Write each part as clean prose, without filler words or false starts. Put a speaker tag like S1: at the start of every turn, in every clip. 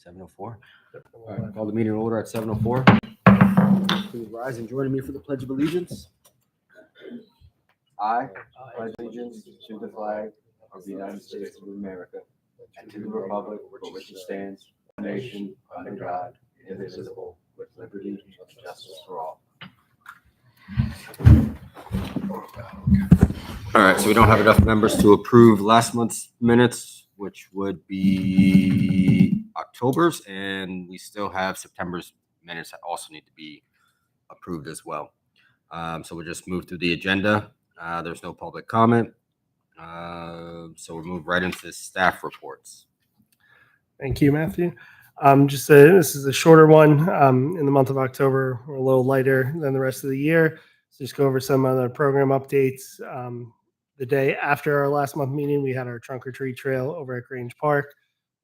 S1: 7:04. All right, call the meeting in order at 7:04. Please rise and join me for the Pledge of Allegiance. I pledge allegiance to the flag of the United States of America and to the republic for which it stands, one nation, under God, indivisible, with liberty and justice for all. All right, so we don't have enough members to approve last month's minutes, which would be October's, and we still have September's minutes that also need to be approved as well. So we'll just move through the agenda. There's no public comment. So we'll move right into staff reports.
S2: Thank you, Matthew. This is a shorter one. In the month of October, we're a little lighter than the rest of the year. So just go over some other program updates. The day after our last month meeting, we had our trunk or treat trail over at Grange Park.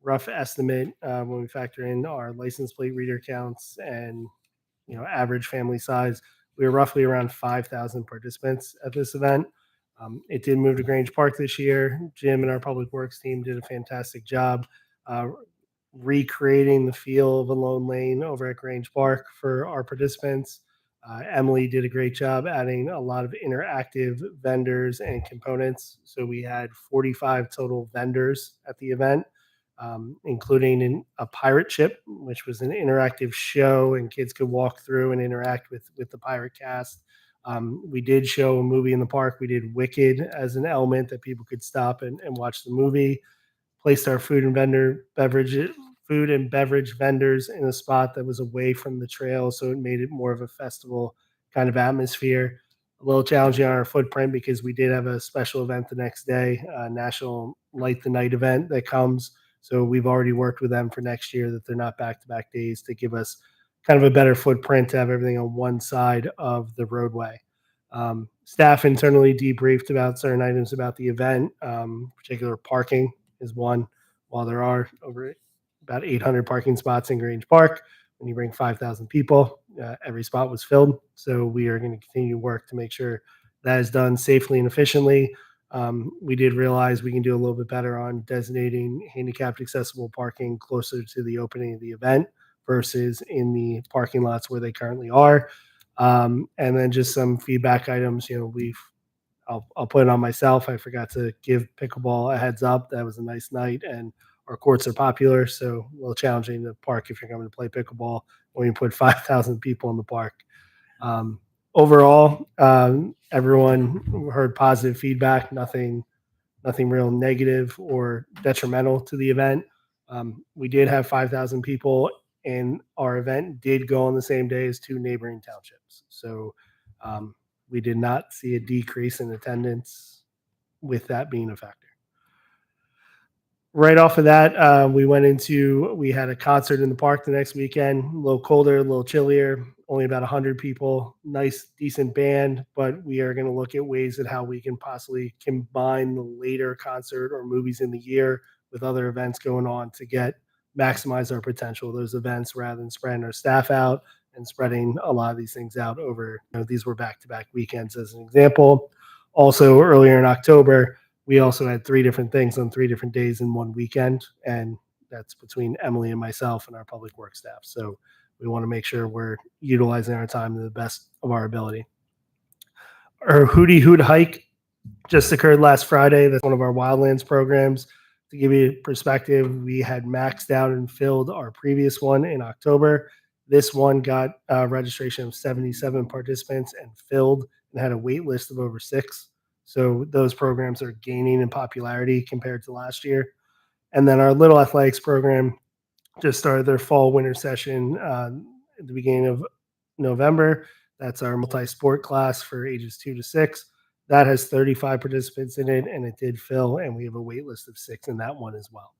S2: Rough estimate when we factor in our license plate reader counts and average family size, we were roughly around 5,000 participants at this event. It did move to Grange Park this year. Jim and our public works team did a fantastic job recreating the feel of a lone lane over at Grange Park for our participants. Emily did a great job adding a lot of interactive vendors and components. So we had 45 total vendors at the event, including a pirate ship, which was an interactive show, and kids could walk through and interact with the pirate cast. We did show a movie in the park. We did Wicked as an element that people could stop and watch the movie. Placed our food and beverage vendors in a spot that was away from the trail, so it made it more of a festival kind of atmosphere. A little challenging on our footprint because we did have a special event the next day, a National Light the Night event that comes. So we've already worked with them for next year that they're not back-to-back days to give us kind of a better footprint to have everything on one side of the roadway. Staff internally debriefed about certain items about the event. Particular parking is one. While there are over about 800 parking spots in Grange Park, when you bring 5,000 people, every spot was filled. So we are going to continue to work to make sure that is done safely and efficiently. We did realize we can do a little bit better on designating handicapped accessible parking closer to the opening of the event versus in the parking lots where they currently are. And then just some feedback items. I'll put it on myself. I forgot to give pickleball a heads up. That was a nice night, and our courts are popular, so a little challenging to park if you're coming to play pickleball when you put 5,000 people in the park. Overall, everyone heard positive feedback. Nothing real negative or detrimental to the event. We did have 5,000 people, and our event did go on the same day as 2 neighboring townships. So we did not see a decrease in attendance with that being a factor. Right off of that, we had a concert in the park the next weekend. A little colder, a little chillier, only about 100 people. Nice, decent band, but we are going to look at ways at how we can possibly combine the later concert or movies in the year with other events going on to maximize our potential of those events rather than spreading our staff out and spreading a lot of these things out over, these were back-to-back weekends as an example. Also, earlier in October, we also had 3 different things on 3 different days in one weekend, and that's between Emily and myself and our public works staff. So we want to make sure we're utilizing our time to the best of our ability. Our Hootie Hoot hike just occurred last Friday. That's one of our Wildlands programs. To give you perspective, we had maxed out and filled our previous one in October. This one got a registration of 77 participants and filled and had a wait list of over 6. So those programs are gaining in popularity compared to last year. And then our Little Athletics program just started their fall-winter session at the beginning of November. That's our multi-sport class for ages 2 to 6. That has 35 participants in it, and it did fill, and we have a wait list of 6 in that one as well.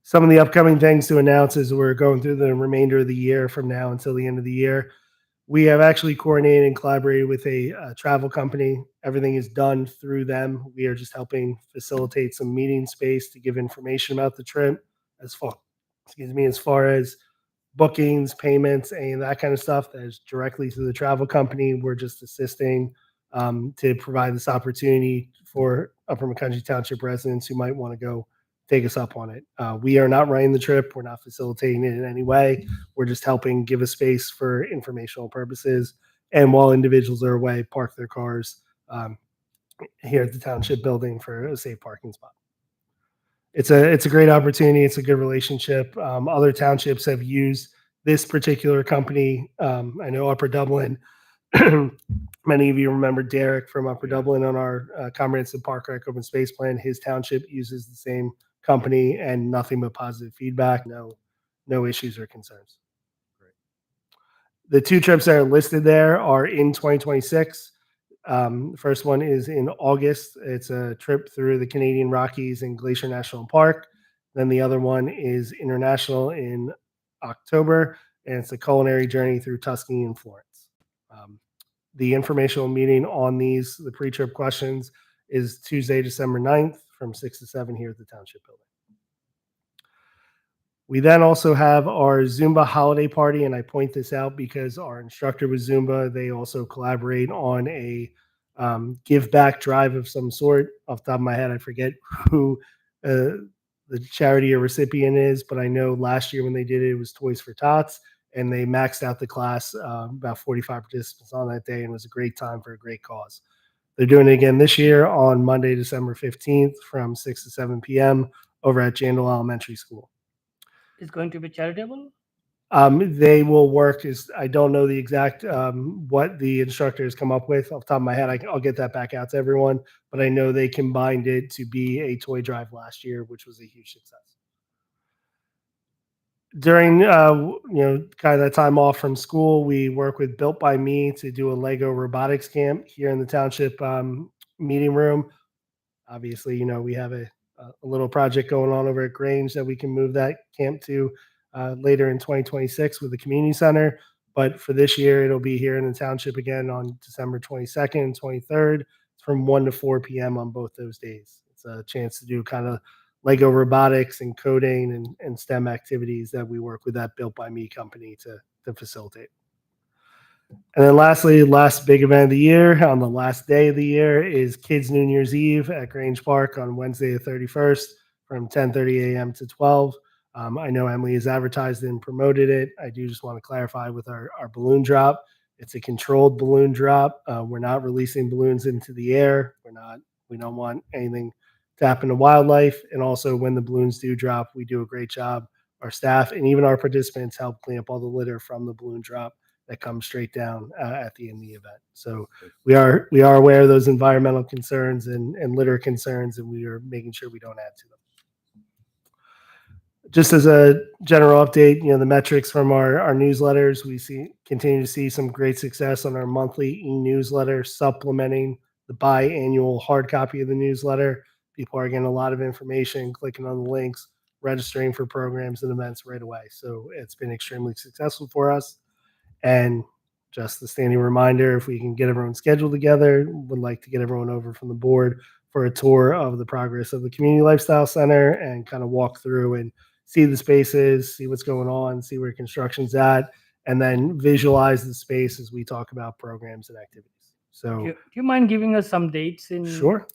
S2: Some of the upcoming things to announce as we're going through the remainder of the year from now until the end of the year. We have actually coordinated and collaborated with a travel company. Everything is done through them. We are just helping facilitate some meeting space to give information about the trip as far as bookings, payments, and that kind of stuff. That is directly through the travel company. We're just assisting to provide this opportunity for Upper McCountry Township residents who might want to go take us up on it. We are not running the trip. We're not facilitating it in any way. We're just helping give a space for informational purposes. And while individuals are away, park their cars here at the township building for a safe parking spot. It's a great opportunity. It's a good relationship. Other townships have used this particular company. I know Upper Dublin. Many of you remember Derek from Upper Dublin on our comprehensive park rec open space plan. His township uses the same company and nothing but positive feedback. No issues or concerns.
S1: Great.
S2: The two trips that are listed there are in 2026. The first one is in August. It's a trip through the Canadian Rockies and Glacier National Park. Then the other one is international in October, and it's a culinary journey through Tuscany and Florence. The informational meeting on these, the pre-trip questions, is Tuesday, December 9th from 6 to 7 here at the Township Building. We then also have our Zumba holiday party, and I point this out because our instructor with Zumba, they also collaborate on a give back drive of some sort. Off the top of my head, I forget who the charity or recipient is, but I know last year when they did it, it was Toys for Tots, and they maxed out the class, about 45 participants on that day, and it was a great time for a great cause. They're doing it again this year on Monday, December 15th from 6 to 7 p.m. over at Jandal Elementary School.
S3: It's going to be charitable?
S2: They will work. I don't know the exact what the instructor has come up with off the top of my head. I'll get that back out to everyone, but I know they combined it to be a toy drive last year, which was a huge success. During kind of that time off from school, we work with Built by Me to do a Lego robotics camp here in the township meeting room. Obviously, we have a little project going on over at Grange that we can move that camp to later in 2026 with the community center. But for this year, it'll be here in the township again on December 22nd and 23rd from 1 to 4 p.m. on both those days. It's a chance to do kind of Lego robotics and coding and STEM activities that we work with that Built by Me company to facilitate. And then lastly, last big event of the year on the last day of the year is Kids New Year's Eve at Grange Park on Wednesday the 31st from 10:30 a.m. to 12. I know Emily has advertised and promoted it. I do just want to clarify with our balloon drop. It's a controlled balloon drop. We're not releasing balloons into the air. We don't want anything to happen to wildlife. And also when the balloons do drop, we do a great job. Our staff and even our participants help clean up all the litter from the balloon drop that comes straight down at the end of the event. So we are aware of those environmental concerns and litter concerns, and we are making sure we don't add to them. Just as a general update, the metrics from our newsletters, we continue to see some great success on our monthly e-newsletter, supplementing the biannual hard copy of the newsletter. People are getting a lot of information, clicking on the links, registering for programs and events right away. So it's been extremely successful for us. And just the standing reminder, if we can get everyone scheduled together, would like to get everyone over from the board for a tour of the progress of the Community Lifestyle Center and kind of walk through and see the spaces, see what's going on, see where construction's at, and then visualize the space as we talk about programs and activities. So
S3: Do you mind giving us some dates in
S2: sure.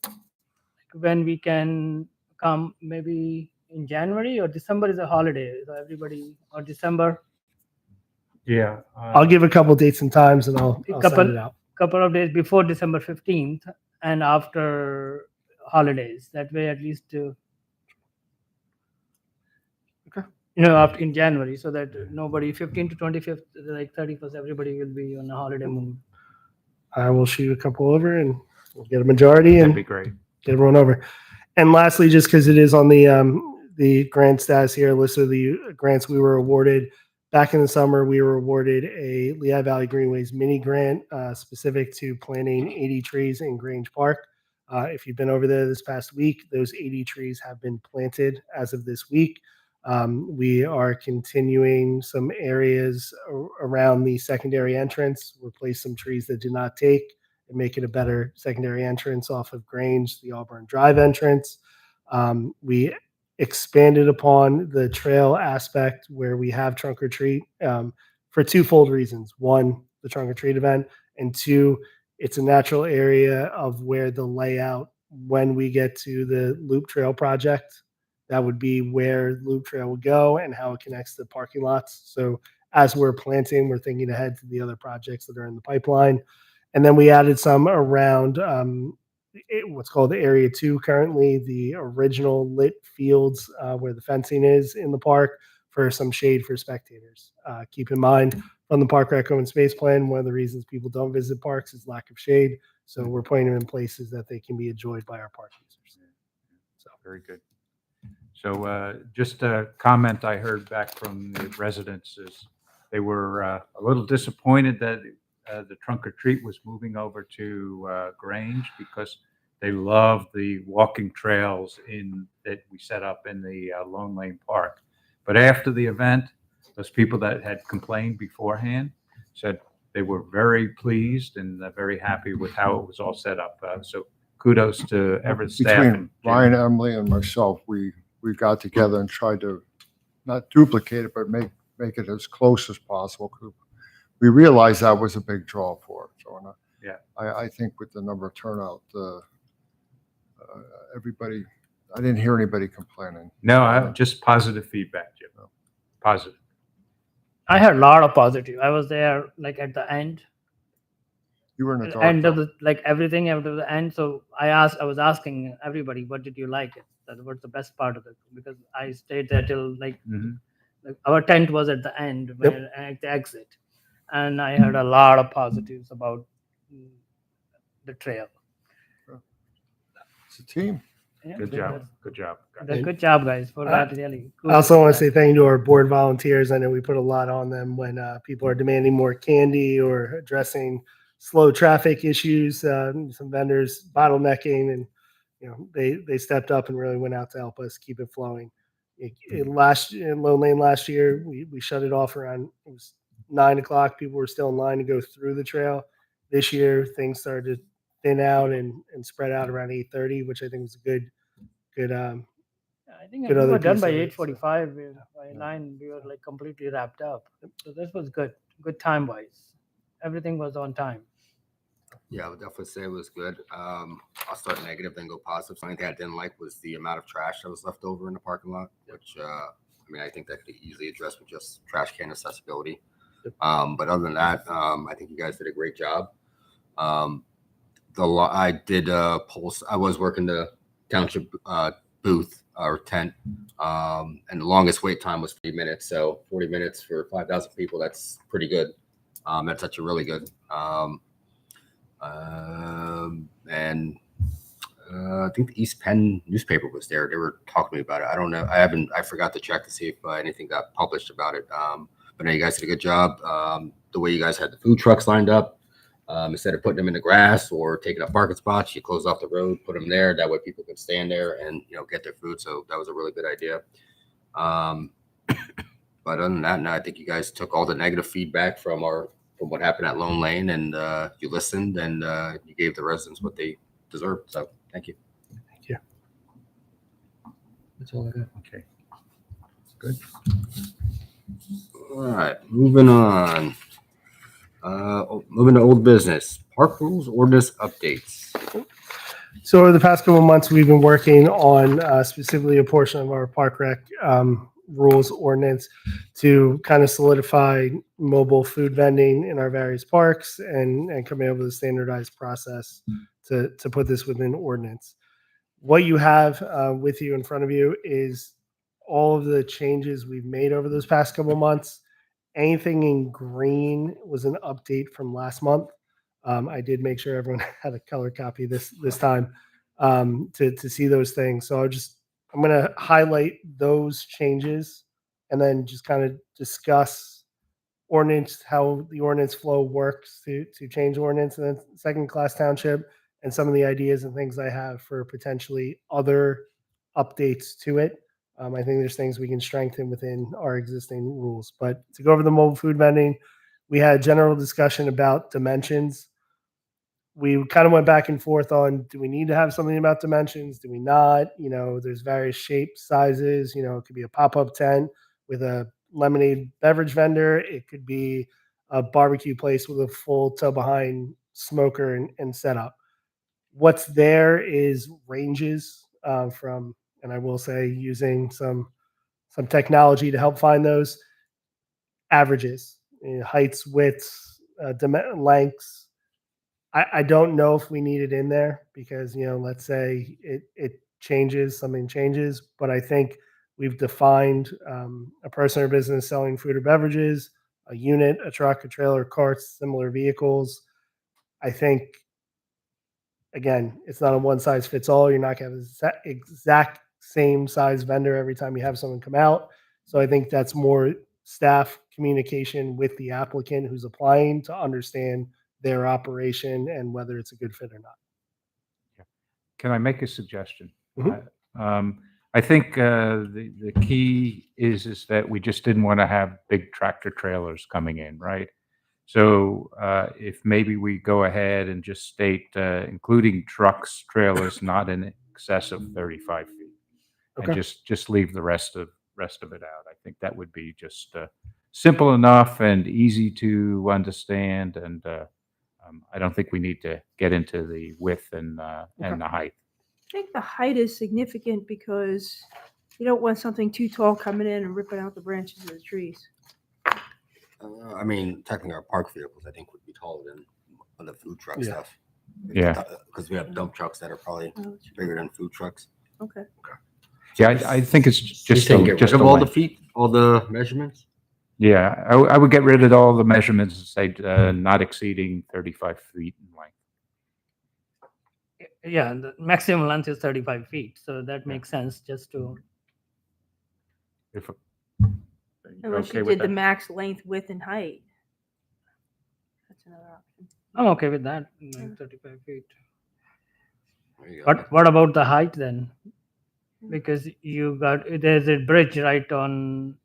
S3: when we can come? Maybe in January or December is a holiday. So everybody, or December,
S4: Yeah.
S2: I'll give a couple dates and times and I'll send it out.
S3: couple of days before December 15th and after holidays. That way, at least,
S2: Okay.
S3: After in January, so that nobody 15th to 25th, like 31st, everybody will be on a holiday mood.
S2: I will shoot a couple over and we'll get a majority
S4: That'd
S2: and
S4: be great.
S2: get everyone over. And lastly, just because it is on the grant status here, list of the grants we were awarded. Back in the summer, we were awarded a Lehigh Valley Greenways mini grant specific to planting 80 trees in Grange Park. If you've been over there this past week, those 80 trees have been planted as of this week. We are continuing some areas around the secondary entrance, replace some trees that did not take and make it a better secondary entrance off of Grange, the Auburn Drive entrance. We expanded upon the trail aspect where we have trunk or treat for twofold reasons. One, the trunk or treat event, and two, it's a natural area of where the layout, when we get to the Loop Trail project, that would be where Loop Trail would go and how it connects to parking lots. So as we're planting, we're thinking ahead to the other projects that are in the pipeline. And then we added some around what's called the Area 2 currently, the original lit fields where the fencing is in the park for some shade for spectators. Keep in mind, from the Park Rec Open Space Plan, one of the reasons people don't visit parks is lack of shade. So we're putting them in places that they can be enjoyed by our park users. So
S4: Very good. So just a comment I heard back from the residents is they were a little disappointed that the trunk or treat was moving over to Grange because they love the walking trails that we set up in the Lone Lane Park. But after the event, those people that had complained beforehand said they were very pleased and very happy with how it was all set up. So kudos to Everett staff.
S5: Between
S4: and
S5: Ryan, Emily, and myself, we got together and tried to not duplicate it, but make it as close as possible. We realized that was a big draw for it. So
S4: Yeah.
S5: I think with the number of turnout, everybody, I didn't hear anybody complaining.
S4: No, just positive feedback, Jim. Positive.
S3: I had a lot of positive. I was there like at the end,
S5: You were in the dark.
S3: end of
S5: though.
S3: the like everything after the end. So I was asking everybody, what did you like it? That was the best part of it because I stayed there till like our tent was at the end where at the exit, and I heard a lot of positives about the trail.
S5: It's a team.
S3: Yeah,
S4: Good job. Good job.
S3: Good job, guys, for that. Really.
S2: I also want to say thank you to our board volunteers. I know we put a lot on them when people are demanding more candy or addressing slow traffic issues. Some vendors bottlenecking, and they stepped up and really went out to help us keep it flowing. In Lone Lane last year, we shut it off around it was 9 o'clock. People were still in line to go through the trail. This year, things started to thin out and spread out around 8:30, which I think was a good.
S3: I think
S2: good
S3: we
S2: other
S3: were done
S2: piece
S3: by
S2: of it,
S3: 8:45. By 9, we were like completely wrapped up. So this was good time wise. Everything was on time.
S1: Yeah, I would definitely say it was good. I'll start negative, then go positive. Something that I didn't like was the amount of trash that was left over in the parking lot, which I think that could be easily addressed with just trash can accessibility. But other than that, I think you guys did a great job. I did polls. I was working the township booth or tent, and the longest wait time was 40 minutes. So 40 minutes for 5,000 people, that's pretty good. That's actually really good. And I think the East Penn newspaper was there. They were talking to me about it. I don't know. I forgot to check to see if anything got published about it. But no, you guys did a good job. The way you guys had the food trucks lined up, instead of putting them in the grass or taking up parking spots, you closed off the road, put them there. That way people could stand there and get their food. So that was a really good idea. But other than that, no, I think you guys took all the negative feedback from what happened at Lone Lane, and you listened and you gave the residents what they deserved. So thank you.
S2: Thank you.
S1: That's all I got.
S4: Okay. Good.
S1: All right, moving on. Moving to old business. Park rules ordinance updates.
S2: So over the past couple of months, we've been working on specifically a portion of our park rec rules ordinance to kind of solidify mobile food vending in our various parks and coming up with a standardized process to put this within ordinance. What you have with you in front of you is all of the changes we've made over those past couple of months. Anything in green was an update from last month. I did make sure everyone had a color copy this time to see those things. So I'm going to highlight those changes and then just kind of discuss ordinance, how the ordinance flow works to change ordinance in the second class township, and some of the ideas and things I have for potentially other updates to it. I think there's things we can strengthen within our existing rules. But to go over the mobile food vending, we had a general discussion about dimensions. We kind of went back and forth on, do we need to have something about dimensions? Do we not? There's various shapes, sizes. It could be a pop-up tent with a lemonade beverage vendor. It could be a barbecue place with a full tub behind smoker and setup. What's there is ranges from and I will say using some technology to help find those averages, heights, widths, lengths. I don't know if we need it in there because, let's say it changes, something changes, but I think we've defined a person or business selling food or beverages, a unit, a truck, a trailer, carts, similar vehicles. I think, again, it's not a one size fits all. You're not going to have the exact same size vendor every time you have someone come out. So I think that's more staff communication with the applicant who's applying to understand their operation and whether it's a good fit or not.
S4: Can I make a suggestion?
S2: Mhm.
S4: I think the key is that we just didn't want to have big tractor trailers coming in, right? So if maybe we go ahead and just state, including trucks, trailers, not in excess of 35 feet, and
S2: Okay.
S4: just leave the rest of it out. I think that would be just simple enough and easy to understand, and I don't think we need to get into the width and the height.
S6: I think the height is significant because you don't want something too tall coming in and ripping out the branches of the trees.
S1: I mean, technically our park vehicles, I think, would be taller than the food truck
S2: Yeah.
S1: stuff.
S4: Yeah.
S1: Because we have dump trucks that are probably
S6: Oh, that's true.
S1: bigger than food trucks.
S6: Okay.
S4: Yeah, I think it's just
S1: Get rid
S4: just
S1: of
S4: a
S1: all the
S4: length.
S1: feet, all the measurements.
S4: Yeah, I would get rid of all the measurements and say not exceeding 35 feet in length.
S3: Yeah, the maximum length is 35 feet, so that makes sense just to,
S4: If you're
S6: Unless
S4: okay
S6: you
S4: with
S6: did the
S4: that?
S6: max length, width, and height. That's another option.
S3: I'm okay with that, 35 feet.
S1: There you go.
S3: But what about the height then? Because there's a bridge right on.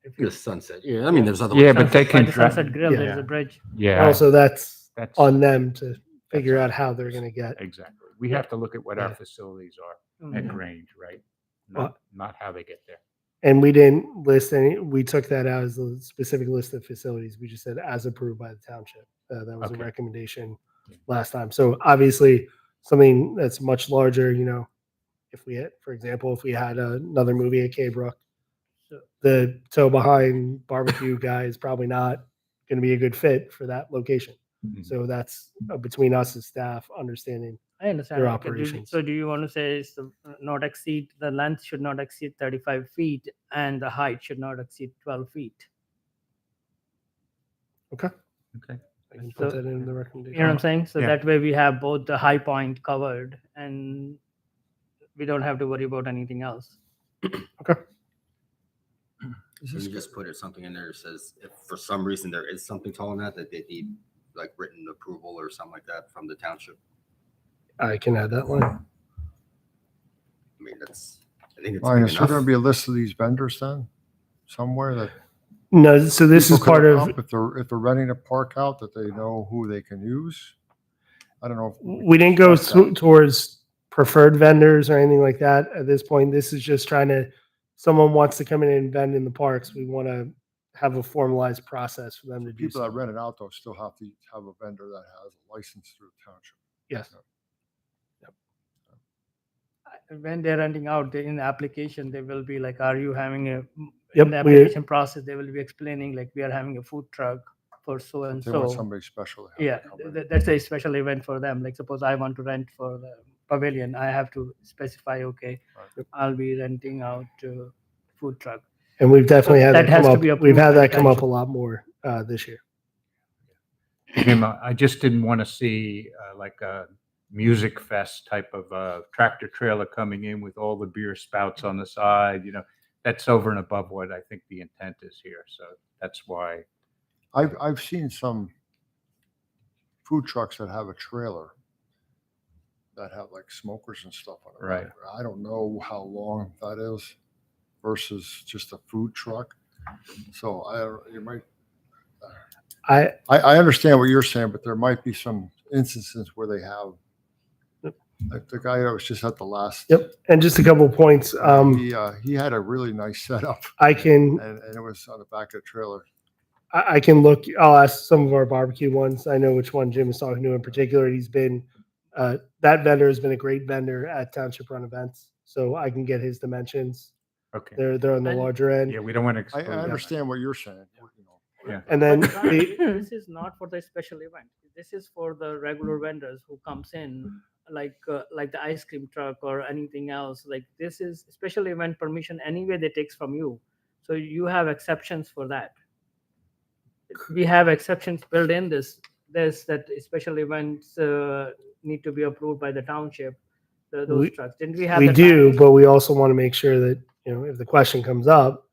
S3: If
S1: The sunset. Yeah, I mean, there's other.
S4: Yeah,
S1: ways.
S4: but they
S3: by
S4: can
S3: the
S4: dra-
S3: Sunset Grill,
S2: yeah.
S3: there's a bridge.
S4: Yeah,
S2: Also, that's
S4: that's
S2: on them to figure out how they're going to get.
S4: exactly. We have to look at what our
S2: Yeah.
S4: facilities are
S3: Mhm.
S4: at Grange, right?
S2: Well-
S4: Not how they get there.
S2: And we didn't list any, we took that out as a specific list of facilities. We just said as approved by the township. That was
S4: Okay.
S2: a recommendation last time. So obviously something that's much larger, if we had, for example, if we had another movie at K-Brook, the tow behind barbecue guy is probably not going to be a good fit for that location.
S4: Mhm.
S2: So that's between us as staff understanding.
S3: I understand.
S2: Their
S3: Okay,
S2: operations.
S3: So do you want to say the length should not exceed 35 feet and the height should not exceed 12 feet?
S2: Okay.
S4: Okay.
S2: I can
S3: So-
S2: put that in the recommendation.
S3: You know what I'm saying? So
S4: Yeah.
S3: that way we have both the high point covered and we don't have to worry about anything else.
S1: So you just put something in there that says if for some reason there is something taller than that they need like written approval or something like that from the township.
S2: I can add that line.
S1: I mean, I think it's
S5: Ryan,
S1: big
S5: is there going
S1: enough.
S5: to be a list of these vendors then? Somewhere that.
S2: No, so this is
S5: people
S2: part
S5: can
S2: of,
S5: up if they're renting a park out, that they know who they can use? I don't know. if
S2: we didn't go
S5: discussed that.
S2: towards preferred vendors or anything like that at this point. This is just someone wants to come in and vend in the parks. We want to have a formalized process for them to do
S5: People that
S2: so.
S5: rent it out though still have to have a vendor that has a license through the township.
S2: Yes.
S3: When they're renting out in the application, they will be like, are you having
S2: Yep,
S3: in the
S2: we-
S3: application process, they will be explaining like we are having a food truck for so and
S5: They want
S3: so.
S5: somebody special. to have
S3: Yeah,
S5: to come in.
S3: that's a special event for them. Like suppose I want to rent for the pavilion, I have to specify, okay,
S5: Right.
S3: I'll be renting out food truck.
S2: And we've definitely had
S3: that
S2: that
S3: has
S2: come
S3: to
S2: up.
S3: be
S2: We've
S3: approved
S2: had
S3: by
S2: that come up a
S3: township.
S2: lot more this year.
S4: Jim, I just didn't want to see like a music fest type of tractor trailer coming in with all the beer spouts on the side. That's over and above what I think the intent is here. So that's why.
S5: I've seen some food trucks that have a trailer that have like smokers and stuff on it.
S4: Right.
S5: I don't know how long that is versus just a food truck. So you might. I understand what you're saying, but there might be some instances where they have. Like the guy that was just at the last.
S2: Yep. And just a couple points.
S5: He had a really nice setup,
S2: I can
S5: and it was on the back of the trailer.
S2: I can look. I'll ask some of our barbecue ones. I know which one Jim is talking to in particular. He's been that vendor has been a great vendor at Township Run events. so I can get his dimensions.
S4: Okay.
S2: They're on the
S3: And-
S2: larger end.
S4: Yeah, we don't want to
S5: I
S4: exclude.
S5: understand what you're saying. You know.
S4: Yeah.
S2: And then
S3: But
S2: the,
S3: this is not for the special event. This is for the regular vendors who comes in, like the ice cream truck or anything else. Like this is special event permission anyway they takes from you. So you have exceptions for that. We have exceptions built in this that special events need to be approved by the township. Those
S2: We-
S3: trucks. Didn't we have?
S2: we
S3: that
S2: do,
S3: language?
S2: but we also want to make sure that, if the question comes up,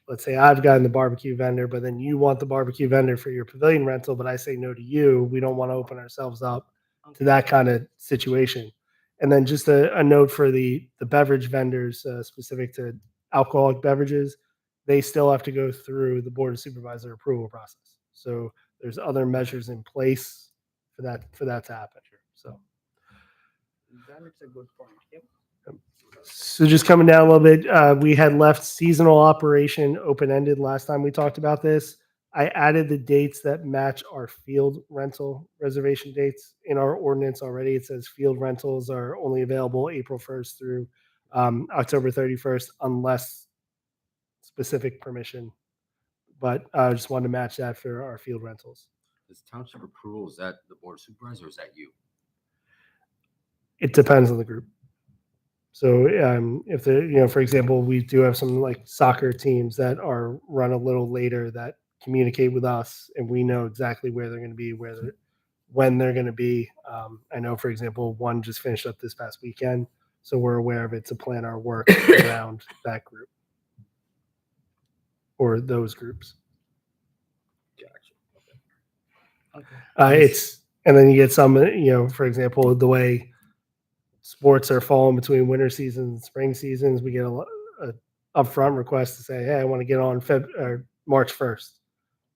S2: let's say I've gotten the barbecue vendor, but then you want the barbecue vendor for your pavilion rental, but I say no to you. We don't want to open ourselves up to that kind of situation. And then just a note for the beverage vendors specific to alcoholic beverages, they still have to go through the board of supervisor approval process. So there's other measures in place for that to happen. So.
S3: Then it's a good point. Yep.
S2: So just coming down a little bit, we had left seasonal operation open-ended last time we talked about this. I added the dates that match our field rental reservation dates in our ordinance already. It says field rentals are only available April 1st through October 31st unless specific permission. But I just wanted to match that for our field rentals.
S1: Is township approval, is that the board of supervisors or is that you?
S2: It depends on the group. So if for example, we do have some like soccer teams that are run a little later that communicate with us, and we know exactly where they're going to be, when they're going to be. I know, for example, one just finished up this past weekend, so we're aware of it to plan our work around that group or those groups.
S3: Okay.
S2: And then you get some, for example, the way sports are falling between winter seasons and spring seasons, we get a upfront request to say, hey, I want to get on March 1st.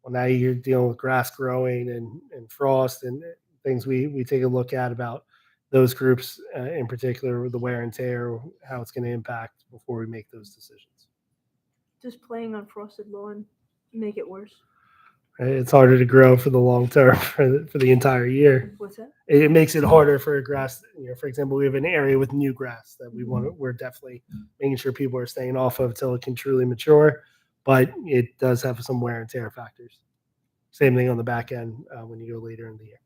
S2: Well, now you're dealing with grass growing and frost and things we take a look at about those groups in particular, the wear and tear, how it's going to impact before we make those decisions.
S6: Just playing on frosted lawn make it worse.
S2: It's harder to grow for the long term for the entire year.
S6: What's that?
S2: It makes it harder for grass. For example, we have an area with new grass that we're definitely making sure people are staying off of till it can truly mature, but it does have some wear and tear factors. Same thing on the back end when you go later in the year.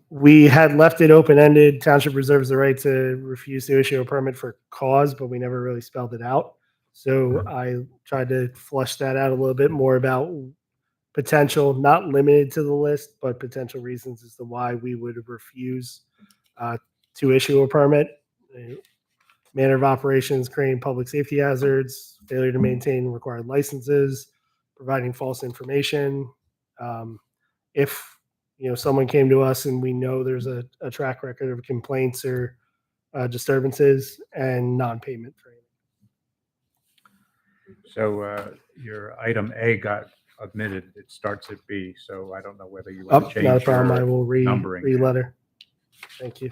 S2: We had left it open-ended. Township reserves the right to refuse to issue a permit for cause, but we never really spelled it out. So I tried to flush that out a little bit more about potential, not limited to the list, but potential reasons as to why we would refuse to issue a permit. Manner of operations, creating public safety hazards, failure to maintain required licenses, providing false information. If someone came to us and we know there's a track record of complaints or disturbances and non-payment for anything.
S4: So your item A got omitted. It starts at B, so I don't know whether you want to change
S2: Not a problem. I
S4: your
S2: will
S4: numbering.
S2: re-letter. Thank you.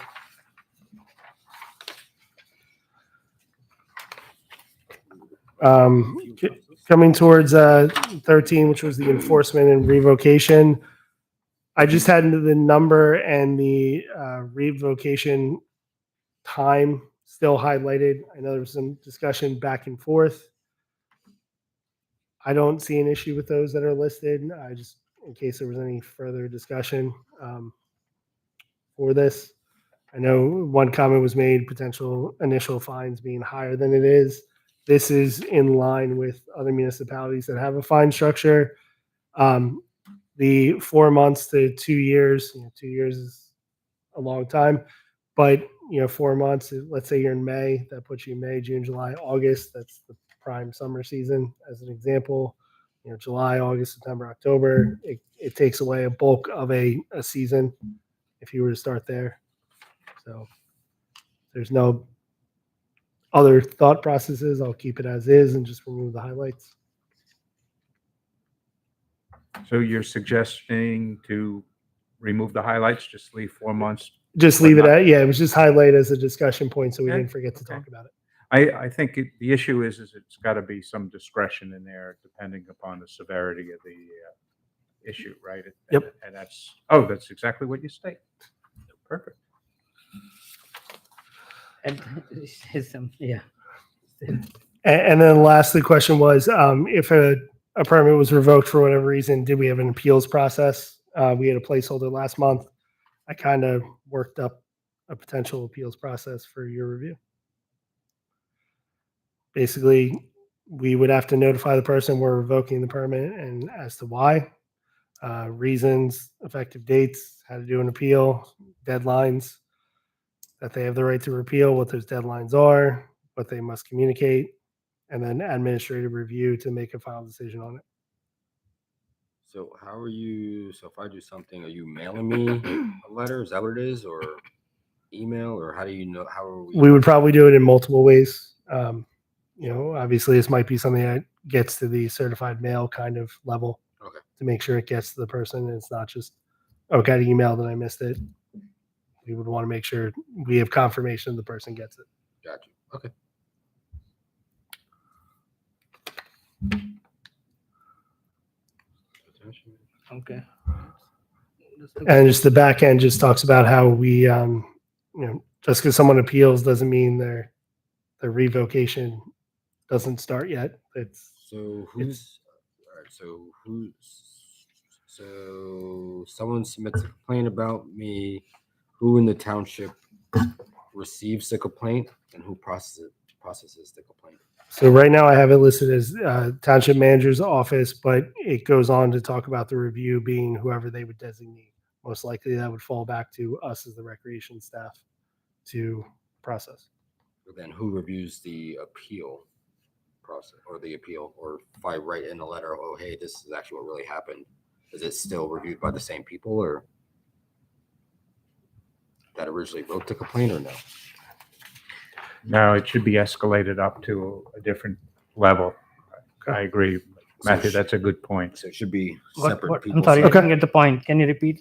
S2: Coming towards 13, which was the enforcement and revocation. I just had the number and the revocation time still highlighted. I know there was some discussion back and forth. I don't see an issue with those that are listed. I just, in case there was any further discussion for this. I know one comment was made, potential initial fines being higher than it is. This is in line with other municipalities that have a fine structure. The 4 months to 2 years, 2 years is a long time, but 4 months, let's say you're in May, that puts you May, June, July, August. That's the prime summer season as an example. July, August, September, October, it takes away a bulk of a season if you were to start there. So there's no other thought processes. I'll keep it as is and just remove the highlights.
S4: So you're suggesting to remove the highlights, just leave 4 months?
S2: Just leave it at, it was just highlighted as a discussion point so we
S4: Okay,
S2: didn't forget to
S4: okay.
S2: talk about it.
S4: I think the issue is it's got to be some discretion in there depending upon the severity of the issue, right?
S2: Yep.
S4: And that's exactly what you state. Perfect.
S3: And yeah.
S2: And then lastly, the question was, if a permit was revoked for whatever reason, did we have an appeals process? We had a placeholder last month. I kind of worked up a potential appeals process for your review. Basically, we would have to notify the person we're revoking the permit and as to why, reasons, effective dates, how to do an appeal, deadlines, that they have the right to repeal, what those deadlines are, what they must communicate, and then administrative review to make a final decision on it.
S1: So how are you, so if I do something, are you mailing me a letter? Is that what it is? Or email? Or how do you know, how are we?
S2: We would probably do it in multiple ways. Obviously, this might be something that gets to the certified mail kind of level.
S1: Okay.
S2: To make sure it gets to the person. And it's not just, oh, got an email that I missed it. We would want to make sure we have confirmation the person gets it.
S1: Got you. Okay.
S3: Okay.
S2: And just the back end just talks about how we, just because someone appeals doesn't mean their revocation doesn't start yet. It's
S1: So who's, all right, so someone submits a complaint about me, who in the township receives the complaint and who processes the complaint?
S2: so right now I have it listed as township manager's office, but it goes on to talk about the review being whoever they would designate. Most likely that would fall back to us as the recreation staff to process.
S1: But then who reviews the appeal process or the appeal? Or if I write in a letter, oh, hey, this is actually what really happened, is it still reviewed by the same people or that originally wrote the complaint or no?
S4: No, it should be escalated up to a different level. I agree, Matthew, that's a good point.
S1: So it should be separate people.
S3: I'm sorry, I
S2: Okay.
S3: didn't get the point. Can you repeat?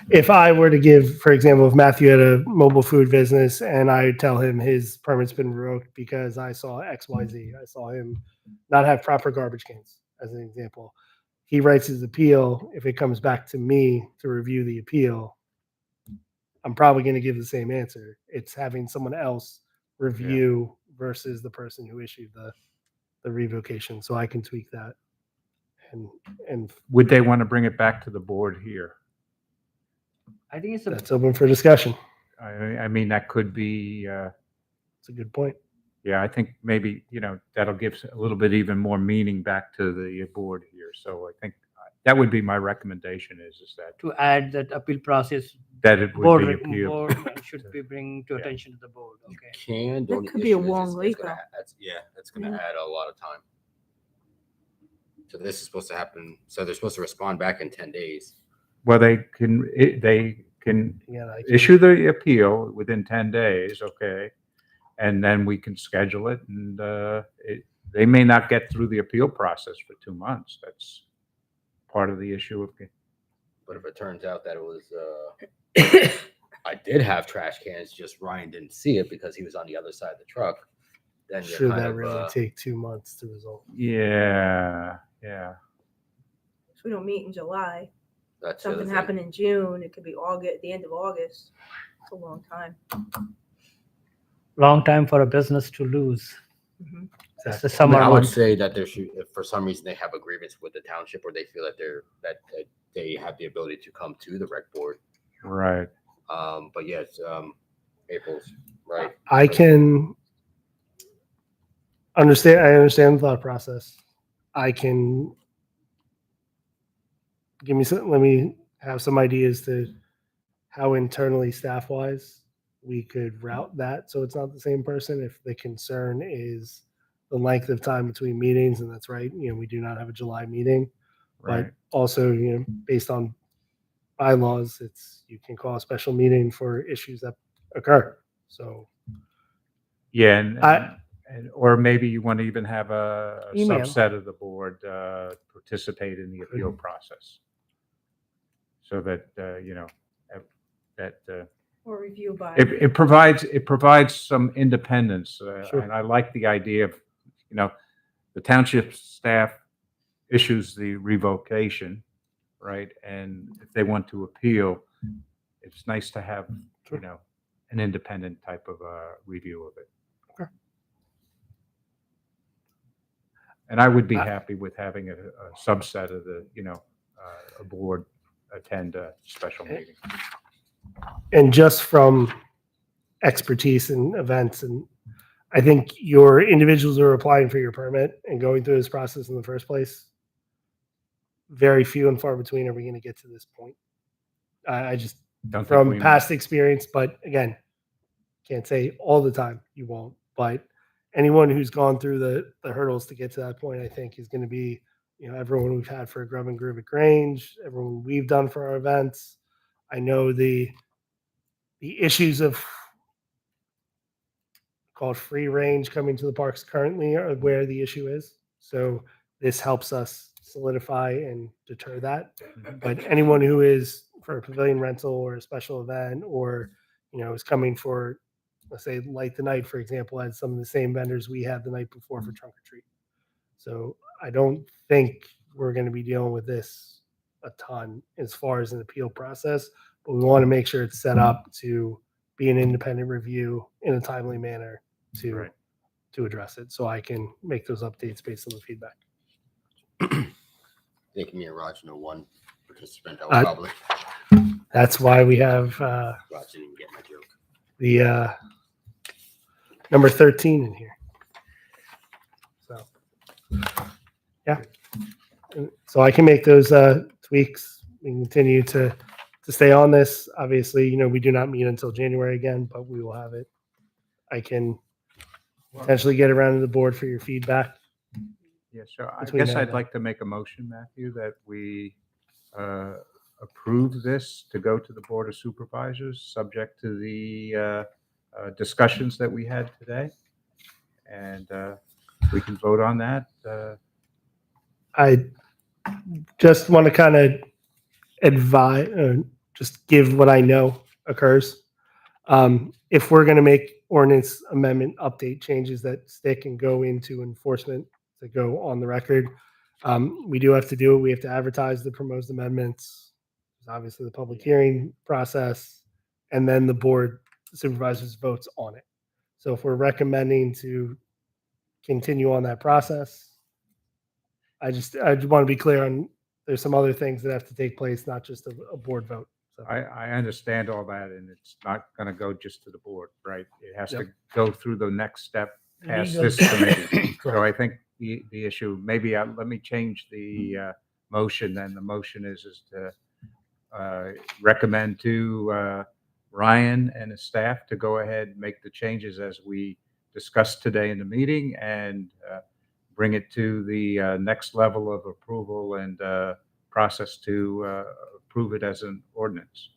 S2: If I were to give, for example, if Matthew had a mobile food business and I tell him his permit's been revoked because I saw XYZ, I saw him not have proper garbage cans, as an example. He writes his appeal. If it comes back to me to review the appeal, I'm probably going to give the same answer. It's having someone else review versus the person who issued the revocation. So I can tweak that. And
S4: Would they want to bring it back to the board here?
S3: I think it's a
S2: that's open for discussion.
S4: I mean, that could be,
S2: It's a good point.
S4: yeah, I think maybe, that'll give a little bit even more meaning back to the board here. So I think that would be my recommendation is that,
S3: to add that appeal process
S4: that it would
S3: board,
S4: be appealed.
S3: board should be bring to
S4: Yeah.
S3: attention to the board. Okay.
S1: Can. The
S6: That
S1: only
S6: could be a
S1: issue is
S6: long
S1: it's
S6: wait,
S1: gonna
S6: though.
S1: that's gonna
S6: Yeah.
S1: add a lot of time. So this is supposed to happen. So they're supposed to respond back in 10 days.
S4: Well, they can
S2: Yeah, I can-
S4: issue the appeal within 10 days, okay? And then we can schedule it and they may not get through the appeal process for 2 months. That's part of the issue of,
S1: But if it turns out that it was, I did have trash cans, just Ryan didn't see it because he was on the other side of the truck. Then you're
S2: should
S1: kind
S2: that
S1: of,
S2: really take 2 months to resolve?
S4: yeah.
S6: So we don't meet in July.
S1: that's the other
S6: Something
S1: thing.
S6: happened in June. It could be August, the end of August. It's a long time.
S3: Long time for a business to lose.
S6: Mhm.
S3: It's the
S1: I mean,
S3: summer
S1: I would
S3: month.
S1: say that there should, if for some reason they have a grievance with the township or they feel that that they have the ability to come to the rec board.
S4: Right.
S1: But yes, April's right.
S2: I can understand. I understand the thought process. I can let me have some ideas to how internally staff wise we could route that so it's not the same person. If the concern is the length of time between meetings, and that's right, we do not have a July meeting,
S4: Right.
S2: but also, based on bylaws, you can call a special meeting for issues that occur. So
S4: Yeah. And,
S2: I-
S4: or maybe you want to even have a
S3: Email.
S4: subset of the board participate in the appeal process. So that,
S6: Or review by.
S4: it provides some independence.
S2: Sure.
S4: And I like the idea of, the township staff issues the revocation, right? And if they want to appeal, it's nice to have,
S2: Sure.
S4: an independent type of review of it.
S2: Okay.
S4: And I would be happy with having a subset of the, a board attend a special meeting.
S2: And just from expertise in events, and I think your individuals who are applying for your permit and going through this process in the first place, very few and far between are we going to get to this point. I just,
S4: Don't think
S2: from
S4: we-
S2: past experience, but again, can't say all the time you won't, but anyone who's gone through the hurdles to get to that point, I think is going to be, everyone we've had for Grub and Groove at Grange, everyone we've done for our events. I know the issues of called free range coming to the parks currently are where the issue is. So this helps us solidify and deter that. But anyone who is for a pavilion rental or a special event, or is coming for, let's say, Light the Night, for example, had some of the same vendors we had the night before for Trunk or Treat. So I don't think we're going to be dealing with this a ton as far as an appeal process, but we want to make sure it's set up to be an independent review in a timely manner to
S4: Right.
S2: to address it. So I can make those updates based on the feedback.
S1: I think me and Raj know one participant that will
S2: I-
S1: probably.
S2: That's why we have
S1: Raj didn't even get my joke.
S2: the number 13 in here. So, yeah. And so I can make those tweaks. We can continue to stay on this. Obviously, we do not meet until January again, but we will have it. I can potentially get around to the board for your feedback.
S4: Yeah, so I
S2: Between
S4: guess
S2: now
S4: I'd
S2: and
S4: like to make a motion, Matthew, that we approve this to go to the Board of Supervisors, subject to the discussions that we had today. And we can vote on that.
S2: I just want to kind of advise, just give what I know occurs. If we're going to make ordinance amendment update changes that stick and go into enforcement to go on the record, we do have to do it. We have to advertise the proposed amendments. There's obviously the public hearing process, and then the board supervisors votes on it. So if we're recommending to continue on that process, I just want to be clear on there's some other things that have to take place, not just a board vote. So
S4: I understand all that, and it's not going to go just to the board, right? It has to
S2: Yep.
S4: go through the next step past
S3: Legal.
S4: this committee. So
S2: Correct.
S4: I think the issue, maybe let me change the motion then. The motion is to recommend to Ryan and his staff to go ahead and make the changes as we discussed today in the meeting, and bring it to the next level of approval and process to approve it as an ordinance.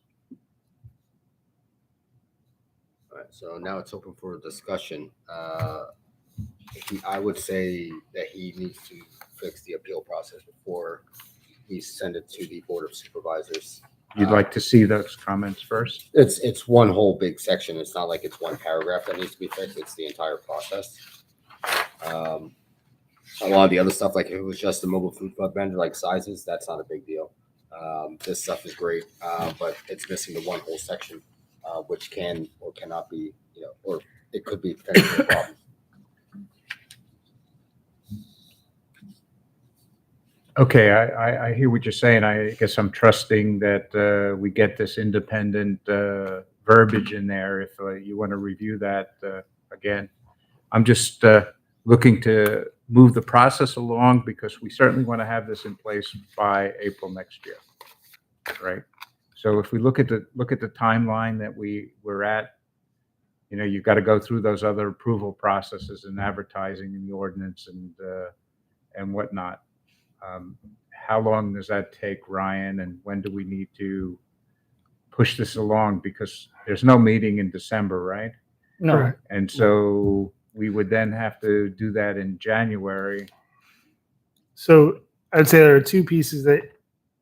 S1: All right, so now it's open for discussion. I would say that he needs to fix the appeal process before we send it to the Board of Supervisors.
S4: You'd like to see those comments first?
S1: It's one whole big section. It's not like it's one paragraph that needs to be fixed. It's the entire process. A lot of the other stuff, like if it was just a mobile food truck vendor, like sizes, that's not a big deal. This stuff is great, but it's missing the one whole section, which can or cannot be, or it could be potentially a problem.
S4: Okay, I hear what you're saying. I guess I'm trusting that we get this independent verbiage in there if you want to review that again. I'm just looking to move the process along because we certainly want to have this in place by April next year, right? So if we look at the timeline that we're at, you've got to go through those other approval processes and advertising and the ordinance and whatnot. How long does that take, Ryan, and when do we need to push this along? Because there's no meeting in December, right?
S3: No,
S2: Correct.
S4: And so we would then have to do that in January.
S2: So I'd say there are two pieces that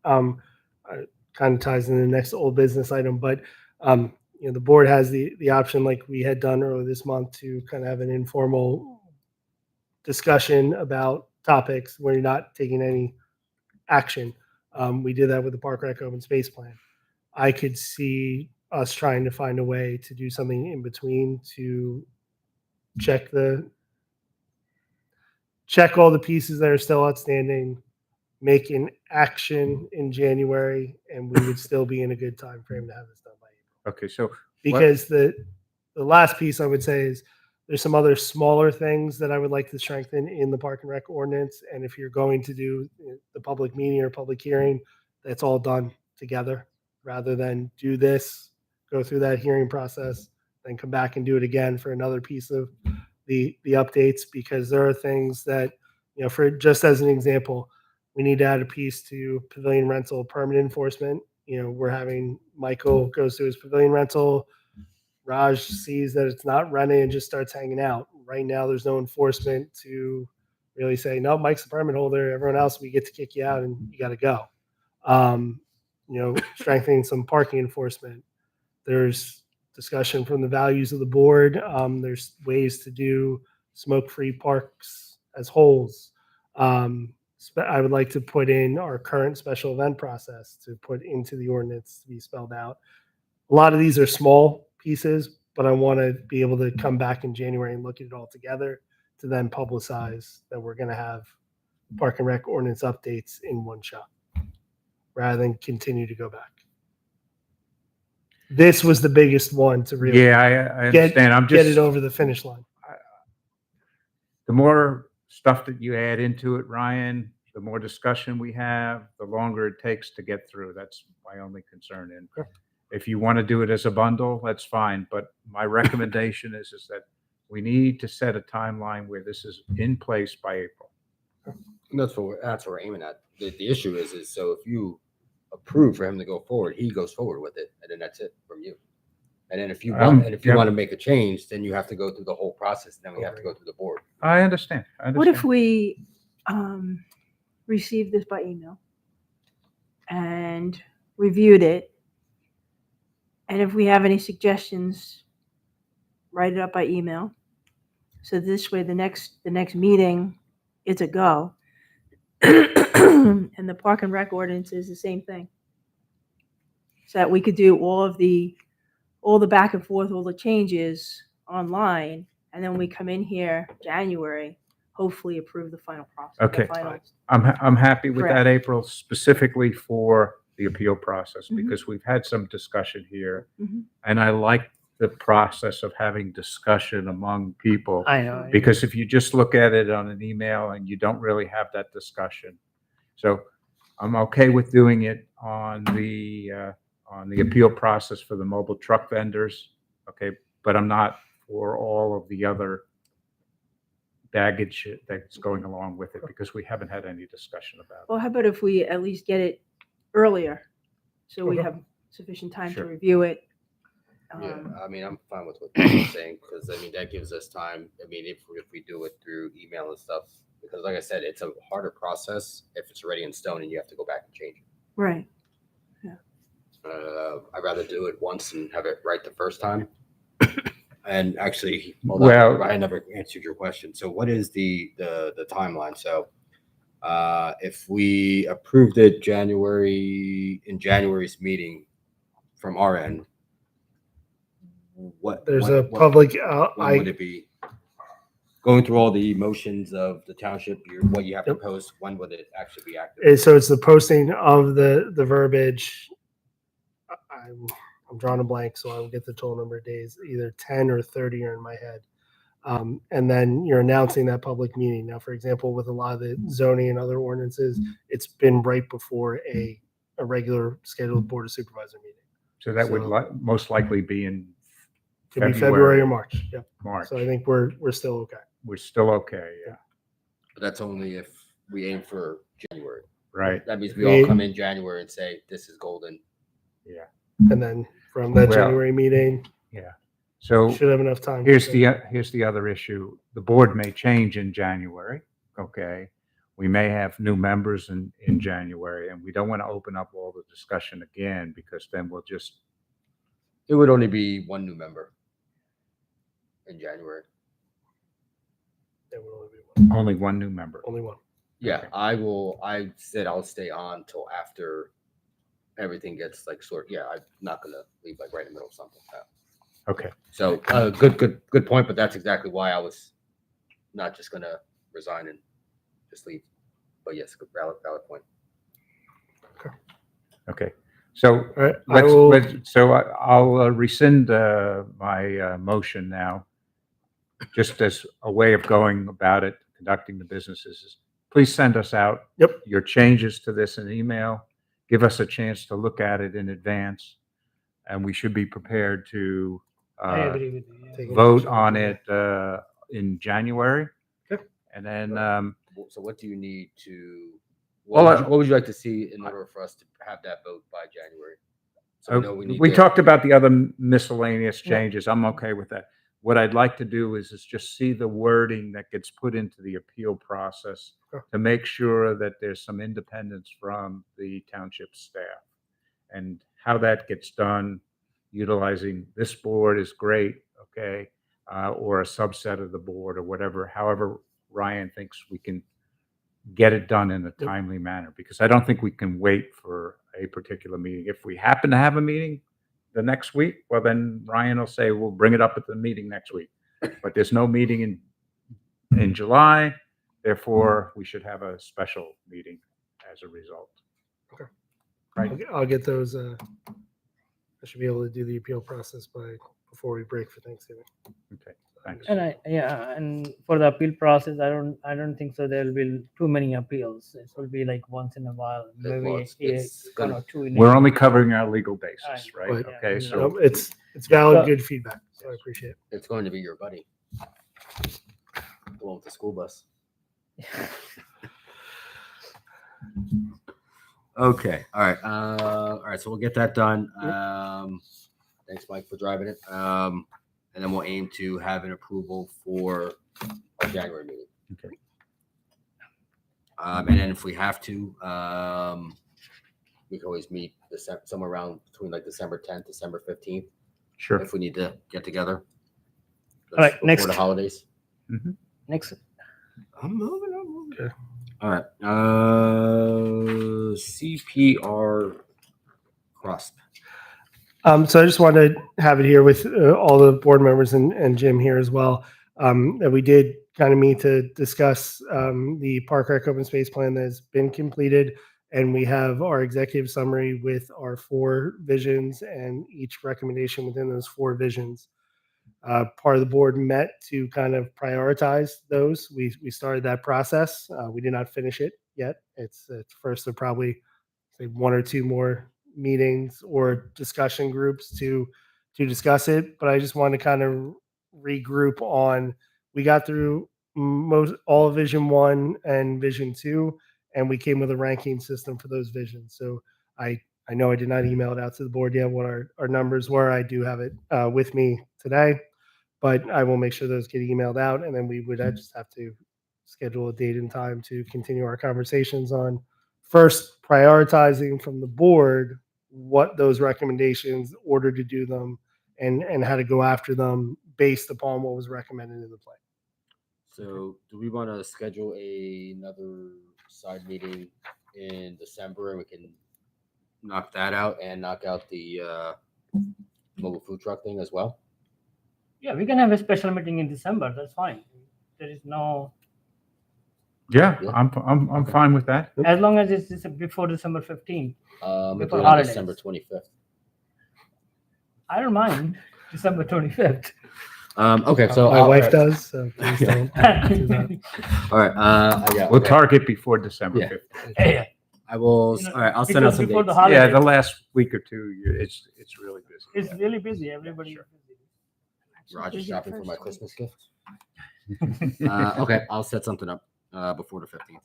S2: kind of ties in the next old business item, but the board has the option, like we had done earlier this month, to kind of have an informal discussion about topics where you're not taking any action. We did that with the Park Rec Open Space Plan. I could see us trying to find a way to do something in between to check all the pieces that are still outstanding, make an action in January, and we would still be in a good time frame to have this done by April.
S4: Okay, so
S2: Because the last piece I would say is there's some other smaller things that I would like to strengthen in the Park and Rec ordinance. And if you're going to do the public meeting or public hearing, that's all done together rather than do this, go through that hearing process, then come back and do it again for another piece of the updates, because there are things that, for just as an example, we need to add a piece to pavilion rental permanent enforcement. We're having Michael goes through his pavilion rental. Raj sees that it's not running and just starts hanging out. Right now, there's no enforcement to really say, no, Mike's the permit holder. Everyone else, we get to kick you out and you got to go. Strengthening some parking enforcement. There's discussion from the values of the board. There's ways to do smoke-free parks as wholes. I would like to put in our current special event process to put into the ordinance to be spelled out. A lot of these are small pieces, but I want to be able to come back in January and look at it all together to then publicize that we're going to have Park and Rec ordinance updates in one shot rather than continue to go back. This was the biggest one to really
S4: I understand. I'm
S2: get
S4: just
S2: it over the finish line.
S4: the more stuff that you add into it, Ryan, the more discussion we have, the longer it takes to get through. That's my only concern. And if you want to do it as a bundle, that's fine. But my recommendation is that we need to set a timeline where this is in place by April.
S1: And that's what we're aiming at. The issue is so if you approve for him to go forward, he goes forward with it, and then that's it from you. And then if you want to make a change, then you have to go through the whole process. And then we have to go through the board.
S4: I understand.
S6: What if we received this by email and reviewed it? And if we have any suggestions, write it up by email. So this way, the next meeting, it's a go. And the Park and Rec ordinance is the same thing. So that we could do all the back and forth, all the changes online, and then we come in here January, hopefully approve the final process.
S4: Okay.
S6: The final,
S4: I'm happy with that,
S6: Correct.
S4: April, specifically for the appeal process,
S6: Mhm.
S4: because we've had some discussion here.
S6: Mhm.
S4: And I like the process of having discussion among people.
S3: I know.
S4: Because if you just look at it on an email and you don't really have that discussion. So I'm okay with doing it on the appeal process for the mobile truck vendors. Okay, but I'm not for all of the other baggage that's going along with it, because we haven't had any discussion about it.
S6: well, how about if we at least get it earlier, so we
S2: Okay.
S6: have sufficient time
S4: Sure.
S6: to review it.
S1: Yeah, I mean, I'm fine with what you're saying, because I mean, that gives us time. I mean, if we do it through email and stuff, because like I said, it's a harder process if it's already in stone and you have to go back and change it.
S6: Right.
S1: I'd rather do it once and have it right the first time. And actually,
S4: Well-
S1: I never answered your question. So what is the timeline? So if we approved it in January's meeting from our end,
S2: There's a public,
S1: when would it be? Going through all the motions of the township, what you have to
S2: Yep.
S1: post, when would it actually be active?
S2: so it's the posting of the verbiage. I'm drawing a blank, so I'll get the total number of days. Either 10 or 30 are in my head. And then you're announcing that public meeting. Now, for example, with a lot of the zoning and other ordinances, it's been right before a regular scheduled Board of Supervisor meeting.
S4: So that would
S2: So-
S4: most likely be in
S2: Could be
S4: February.
S2: February or March. Yep.
S4: March.
S2: So I think we're still okay.
S4: We're still okay, yeah,
S1: But that's only if we aim for January.
S4: right?
S1: That means we all come in January and say, this is golden.
S2: And then from that
S4: Well-
S2: January meeting,
S4: So
S2: should have enough time.
S4: here's the other issue. The board may change in January, okay? We may have new members in January, and we don't want to open up all the discussion again, because then we'll just,
S1: It would only be one new member in January.
S2: There will only be one.
S4: only one new member.
S2: Only one.
S1: Yeah,
S4: Okay.
S1: I said I'll stay on till after everything gets like yeah, I'm not gonna leave like right in the middle of something.
S4: Okay.
S1: So good point, but that's exactly why I was not just gonna resign and just leave. But yes, good valid point.
S4: Okay. So
S2: All right, I
S4: let's,
S2: will.
S4: I'll rescind my motion now. Just as a way of going about it, conducting the businesses, is please send us out
S2: Yep.
S4: your changes to this in email. Give us a chance to look at it in advance, and we should be prepared to
S3: I agree with you. yeah.
S2: Take
S4: vote
S2: action.
S4: on it in January.
S2: Okay.
S4: And then
S1: So what do you need to?
S4: Well,
S1: What would you like to see in order for us to have that vote by January? So we know we need
S4: we
S1: to-
S4: talked about the other miscellaneous
S2: Yeah.
S4: changes. I'm okay with that. What I'd like to do is just see the wording that gets put into the appeal process
S2: Sure.
S4: to make sure that there's some independence from the township staff. And how that gets done, utilizing this board is great, okay? Or a subset of the board or whatever, however Ryan thinks we can get it done in a timely manner, because I don't think we can wait for a particular meeting. If we happen to have a meeting the next week, well, then Ryan will say, we'll bring it up at the meeting next week. But there's no meeting in July, therefore we should have a special meeting as a result.
S2: I'll get those. I should be able to do the appeal process before we break for Thanksgiving.
S4: Okay, thanks.
S3: And and for the appeal process, I don't think so. There will be too many appeals. It will be like once in a while, maybe
S1: Well, it's
S3: one
S1: gonna-
S3: or two. In
S4: We're
S3: a
S4: only
S3: year.
S4: covering our legal basis,
S3: Right.
S4: right?
S2: Right.
S4: Okay,
S3: Yeah.
S4: so
S2: No, it's valid,
S3: So-
S2: good feedback. So I appreciate it.
S1: It's going to be your buddy, the one with the school bus. Okay. All right. All right. So we'll get that done. Thanks, Mike, for driving it. And then we'll aim to have an approval for our January meeting.
S4: Okay.
S1: And then if we have to, we can always meet somewhere around between like December 10th, December 15th,
S4: sure.
S1: if we need to get together.
S3: All right,
S1: Before
S3: next.
S1: the holidays.
S3: Next,
S1: I'm moving.
S2: Okay.
S1: All right. CPR CRUSP.
S2: So I just wanted to have it here with all the board members and Jim here as well. That we did kind of meet to discuss the Park Rec Open Space Plan that has been completed. And we have our executive summary with our 4 visions and each recommendation within those 4 visions. Part of the board met to kind of prioritize those. We started that process. We did not finish it yet. It's first of probably say 1 or 2 more meetings or discussion groups to discuss it. But I just want to kind of regroup on. We got through all of Vision 1 and Vision 2, and we came with a ranking system for those visions. So I know I did not email it out to the board yet what our numbers were. I do have it with me today, but I will make sure those get emailed out, and then we would just have to schedule a date and time to continue our conversations on first prioritizing from the board what those recommendations, order to do them, and how to go after them based upon what was recommended in the plan.
S1: So do we want to schedule another side meeting in December and we can knock that out and knock out the mobile food truck thing as well?
S3: yeah, we can have a special meeting in December. That's fine. There is no,
S4: Yeah,
S1: Yeah.
S4: I'm fine with that.
S3: as long as it's before December 15th.
S1: Maybe
S3: Before
S1: on
S3: holidays.
S1: December 25th.
S3: I don't mind December 25th.
S1: Okay, so
S2: My wife
S1: all
S2: does, so please don't do that.
S1: right, yeah,
S4: We'll
S1: okay.
S4: target before December
S1: Yeah.
S4: 15th.
S3: Yeah,
S1: I will.
S3: You know,
S1: All right, I'll send out some
S3: before
S1: dates.
S3: the
S4: Yeah,
S3: holidays.
S4: the last week or two, it's really busy.
S3: It's really busy. Everybody.
S4: Sure.
S1: Roger
S6: Busy
S1: shopping for
S6: first
S1: my
S6: week.
S1: Christmas gift. Okay, I'll set something up before the 15th.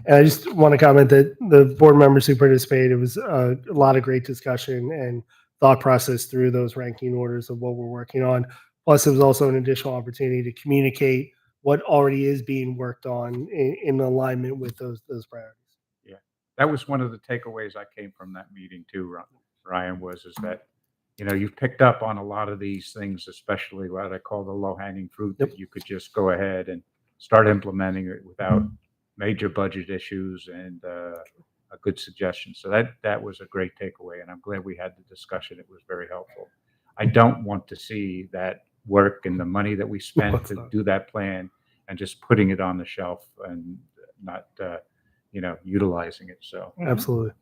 S2: And I just want to comment that the board members who participated, it was a lot of great discussion and thought process through those ranking orders of what we're working on. Plus, it was also an additional opportunity to communicate what already is being worked on in alignment with those priorities.
S4: That was one of the takeaways I came from that meeting too, Ryan, is that, you've picked up on a lot of these things, especially what I call the low-hanging fruit, that you could just go ahead and start implementing it without major budget issues and a good suggestion. So that was a great takeaway, and I'm glad we had the discussion. It was very helpful. I don't want to see that work and the money that we spent
S2: What's
S4: to
S2: that?
S4: do that plan and just putting it on the shelf and not, utilizing it. So
S2: Absolutely.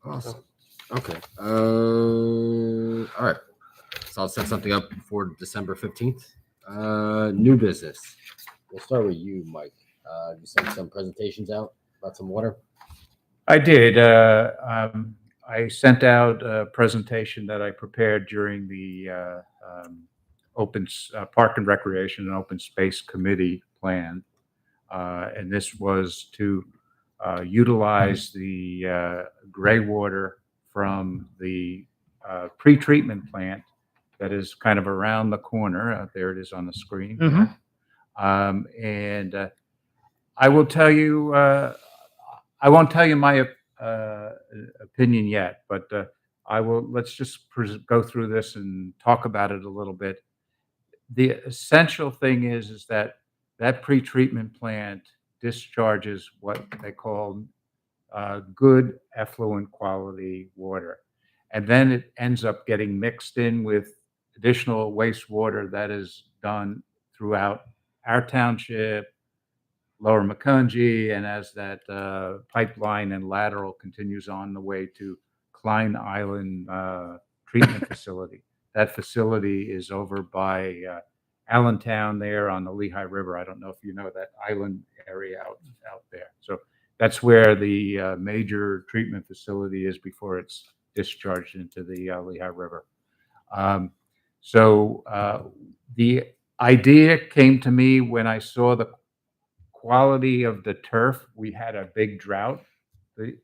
S1: Awesome. Okay. All right. So I'll set something up for December 15th. New business. We'll start with you, Mike. You sent some presentations out about some water.
S4: I did. I sent out a presentation that I prepared during the Park and Recreation and Open Space Committee plan, and this was to utilize the gray water from the pre-treatment plant that is kind of around the corner. There it is on the screen.
S3: Mhm.
S4: And I will tell you, I won't tell you my opinion yet, but I will. Let's just go through this and talk about it a little bit. The essential thing is that pre-treatment plant discharges what they call good effluent quality water, and then it ends up getting mixed in with additional wastewater that is done throughout our township, Lower Macungie, and as that pipeline and lateral continues on the way to Klein Island treatment facility. That facility is over by Allentown there on the Lehigh River. I don't know if you know that island area out there. So that's where the major treatment facility is before it's discharged into the Lehigh River. So the idea came to me when I saw the quality of the turf. We had a big drought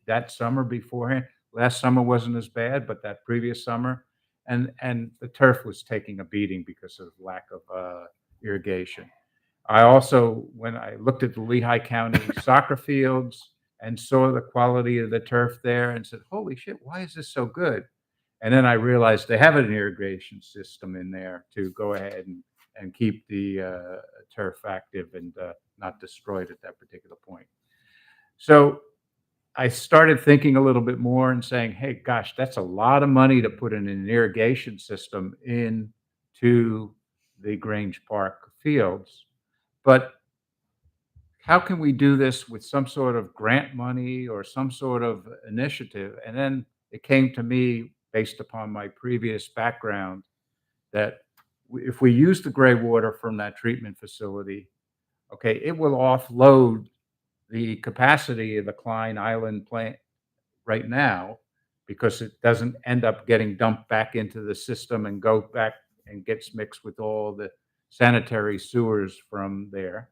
S4: that summer beforehand. Last summer wasn't as bad, but that previous summer, and the turf was taking a beating because of lack of irrigation. I also, when I looked at the Lehigh County soccer fields and saw the quality of the turf there and said, holy shit, why is this so good? And then I realized they have an irrigation system in there to go ahead and keep the turf active and not destroyed at that particular point. So I started thinking a little bit more and saying, hey, gosh, that's a lot of money to put in an irrigation system into the Grange Park fields. But how can we do this with some sort of grant money or some sort of initiative? And then it came to me, based upon my previous background, that if we use the gray water from that treatment facility, okay, it will offload the capacity of the Klein Island plant right now, because it doesn't end up getting dumped back into the system and go back and gets mixed with all the sanitary sewers from there.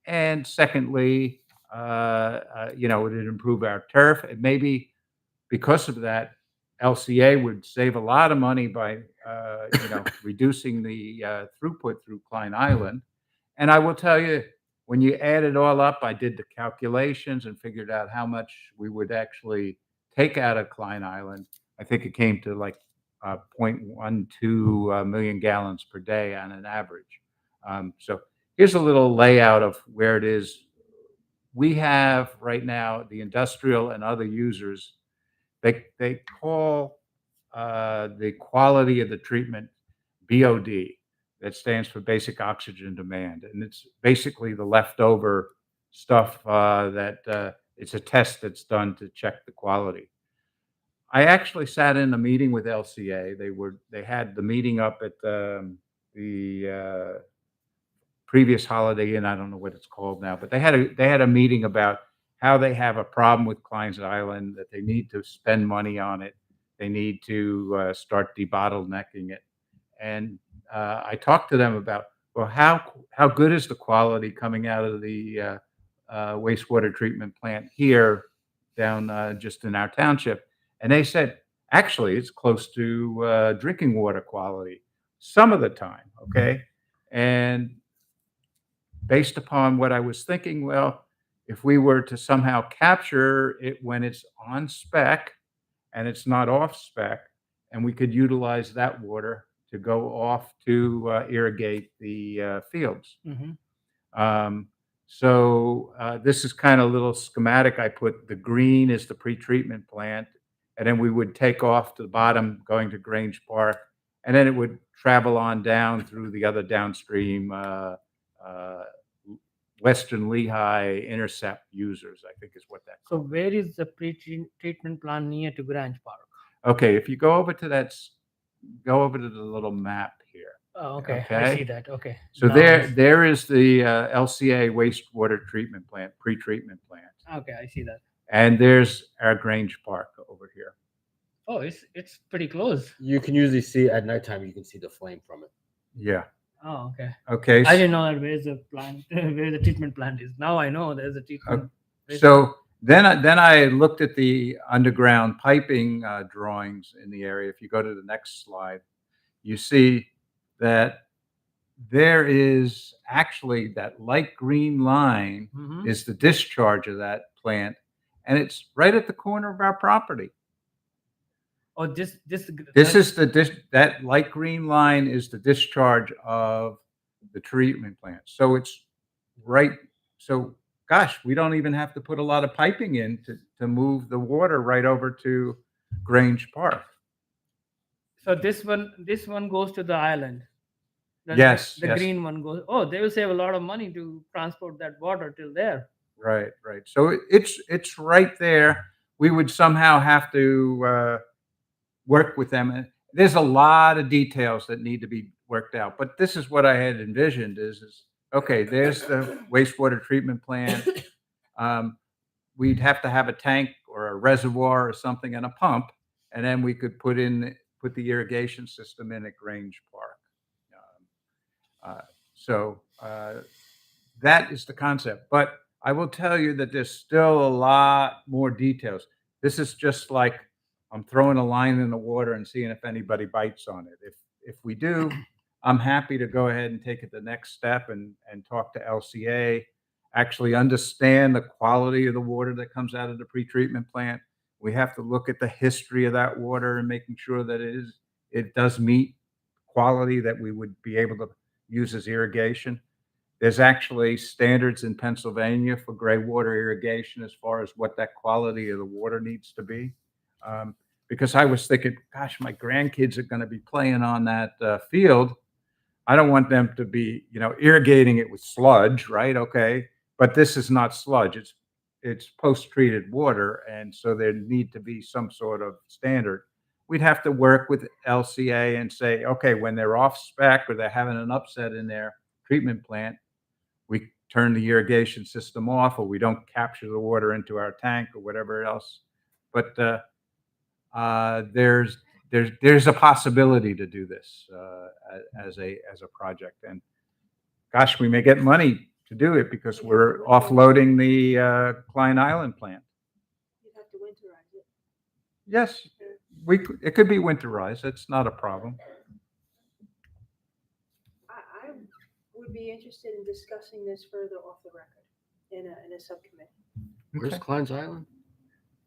S4: And secondly, it would improve our turf. And maybe because of that, LCA would save a lot of money by, reducing the throughput through Klein Island. And I will tell you, when you add it all up, I did the calculations and figured out how much we would actually take out of Klein Island. I think it came to like 0.12 million gallons per day on an average. So here's a little layout of where it is. We have right now the industrial and other users. They call the quality of the treatment BOD. That stands for basic oxygen demand. And it's basically the leftover stuff that it's a test that's done to check the quality. I actually sat in a meeting with LCA. They had the meeting up at the previous Holiday Inn. I don't know what it's called now, but they had a meeting about how they have a problem with Klein's Island, that they need to spend money on it. They need to start debottlenecking it. And I talked to them about, well, how good is the quality coming out of the wastewater treatment plant here down just in our township? And they said, actually, it's close to drinking water quality some of the time. Okay. And based upon what I was thinking, well, if we were to somehow capture it when it's on spec and it's not off spec, and we could utilize that water to go off to irrigate the fields.
S3: Mhm.
S4: So this is kind of a little schematic. I put the green is the pretreatment plant, and then we would take off to the bottom going to Grange Park, and then it would travel on down through the other downstream Western Lehigh intercept users, I think is what that.
S3: So where is the pre-treatment plant near to Grange Park?
S4: Okay, if you go over to go over to the little map here.
S3: Oh, okay. I
S4: Okay.
S3: see that. Okay.
S4: So
S3: Now
S4: there is the LCA wastewater treatment plant, pre-treatment plant,
S3: okay, I see that.
S4: and there's our Grange Park over here.
S3: Oh, it's pretty close.
S1: You can usually see at nighttime, you can see the flame from it.
S4: Yeah.
S3: Oh, okay.
S4: Okay.
S3: I didn't know that where's the plant, where the treatment plant is. Now I know there's a treatment.
S4: So then I looked at the underground piping drawings in the area. If you go to the next slide, you see that there is actually that light green line
S3: Mhm.
S4: is the discharge of that plant, and it's right at the corner of our property.
S3: Oh,
S4: This is that light green line is the discharge of the treatment plant. So it's right. So gosh, we don't even have to put a lot of piping in to move the water right over to Grange Park.
S3: So this one goes to the island.
S4: Yes,
S3: The
S4: yes.
S3: green one goes. Oh, they will save a lot of money to transport that water till there.
S4: Right. So it's right there. We would somehow have to work with them. And there's a lot of details that need to be worked out. But this is what I had envisioned is okay, there's the wastewater treatment plant. We'd have to have a tank or a reservoir or something and a pump, and then we could put the irrigation system in at Grange Park. So that is the concept. But I will tell you that there's still a lot more details. This is just like I'm throwing a line in the water and seeing if anybody bites on it. If we do, I'm happy to go ahead and take it the next step and talk to LCA, actually understand the quality of the water that comes out of the pretreatment plant. We have to look at the history of that water and making sure that it does meet quality that we would be able to use as irrigation. There's actually standards in Pennsylvania for gray water irrigation as far as what that quality of the water needs to be. Because I was thinking, gosh, my grandkids are going to be playing on that field. I don't want them to be, irrigating it with sludge, right? Okay, but this is not sludge. It's post-treated water, and so there need to be some sort of standard. We'd have to work with LCA and say, okay, when they're off spec or they're having an upset in their treatment plant, we turn the irrigation system off, or we don't capture the water into our tank or whatever else. But there's a possibility to do this as a project, and gosh, we may get money to do it because we're offloading the Klein Island plant.
S6: You'd have to winterize it.
S4: Yes, it could be winterized. That's not a problem.
S6: I would be interested in discussing this further off the record in a subcommittee.
S1: Where's Klein's Island?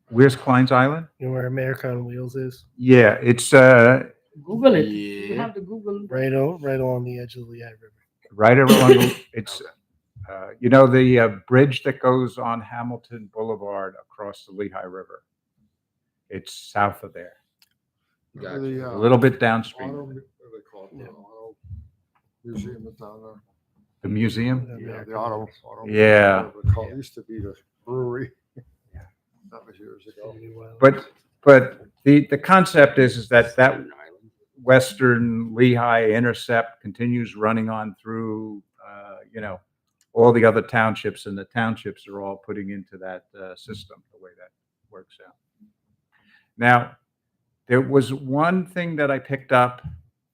S4: Where's Klein's Island?
S2: You know where America on Wheels is?
S4: Yeah, it's
S3: Google it. You
S1: Yeah.
S3: have to Google.
S2: Right along the edge of the Lehigh River.
S4: right along. It's the bridge that goes on Hamilton Boulevard across the Lehigh River. It's south of there,
S1: Gotcha.
S5: The,
S4: a little bit downstream.
S5: What do they call it? The auto museum is down there.
S4: The museum.
S5: Yeah, the auto.
S4: Yeah.
S5: whatever they call it. It used to be the brewery. That was years ago.
S4: But the concept is that Western Lehigh intercept continues running on through, all the other townships, and the townships are all putting into that system, the way that works out. Now, there was one thing that I picked up,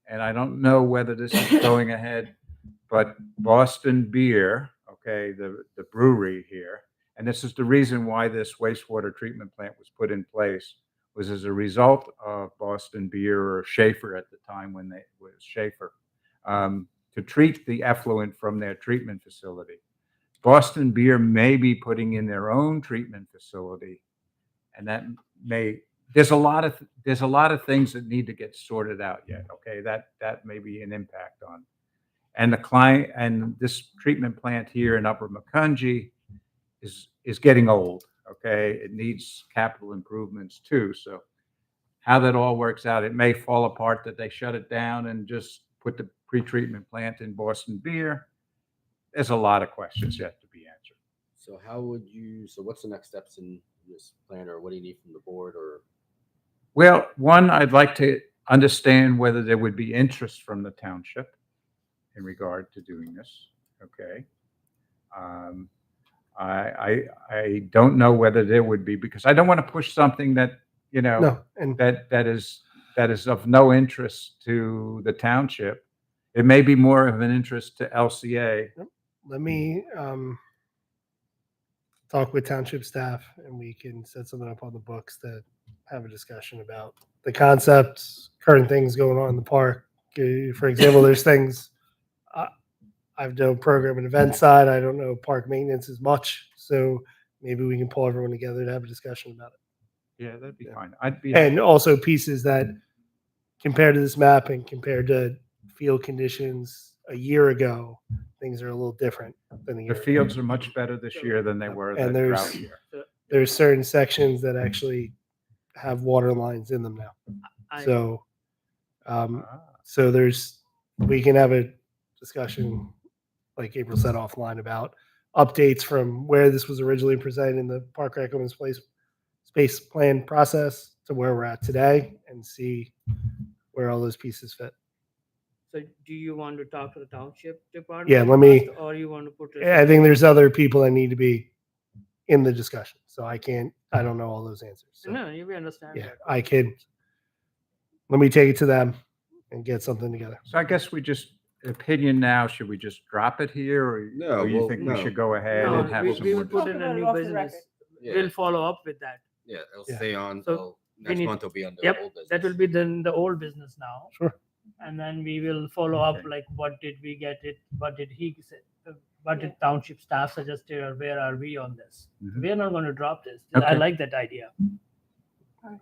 S4: and I don't know whether this is going ahead, but Boston Beer, okay, the brewery here, and this is the reason why this wastewater treatment plant was put in place, was as a result of Boston Beer, or Schaefer at the time when it was Schaefer, to treat the effluent from their treatment facility. Boston Beer may be putting in their own treatment facility, and that there's a lot of things that need to get sorted out yet. Okay, that may be an impact on. And the client, and this treatment plant here in Upper Macungie is getting old, okay? It needs capital improvements too. So how that all works out, it may fall apart that they shut it down and just put the pretreatment plant in Boston Beer. There's a lot of questions yet to be answered.
S1: So what's the next steps in this plan, or what do you need from the board, or?
S4: Well, one, I'd like to understand whether there would be interest from the township in regard to doing this, okay? I don't know whether there would be, because I don't want to push something that,
S2: No, and
S4: that is of no interest to the township. It may be more of an interest to LCA.
S2: let me talk with township staff, and we can set something up on the books to have a discussion about the concepts, current things going on in the park. For example, there's things I've done program and event side. I don't know park maintenance as much, so maybe we can pull everyone together to have a discussion about it.
S4: Yeah, that'd be
S2: Yeah.
S4: fine. I'd be,
S2: And also pieces that compared to this map and compared to field conditions a year ago, things are a little different than a
S4: the
S2: year ago.
S4: fields are much better this year than they were
S2: And
S4: that
S2: there's-
S4: drought year.
S2: There's certain sections that actually have water lines in them now. So,
S4: Ah,
S2: so we can have a discussion, like April said offline, about updates from where this was originally presented in the Park Rec Open Space Plan process to where we're at today, and see where all those pieces fit.
S3: So do you want to talk to the township department?
S2: Yeah, let me-
S3: first, or you want to put it?
S2: I think there's other people that need to be in the discussion, so I don't know all those answers. So,
S3: No, you understand.
S2: yeah,
S3: that.
S2: let me take it to them and get something together.
S4: So I guess opinion now, should we just drop it here, or
S1: No,
S4: or you
S1: well,
S4: think we
S1: no.
S4: should go ahead
S3: No,
S4: and have
S3: we
S4: some
S3: will
S4: more?
S3: put in a
S6: Talk about
S3: new
S6: it off the
S3: business.
S6: record.
S1: Yeah,
S3: We'll follow up with that.
S1: yeah, it'll
S2: Yeah.
S1: stay on.
S3: So
S1: Next
S3: need-
S1: month it'll be under
S3: Yep,
S1: old business.
S3: that will be then the old business now.
S2: Sure.
S3: And then we will follow up,
S4: Okay.
S3: like, what did we get it? What did he say? What did township staff suggested, or where are we on this?
S4: Mhm.
S3: We are not going to drop this. I
S4: Okay.
S3: like that idea.
S1: Thank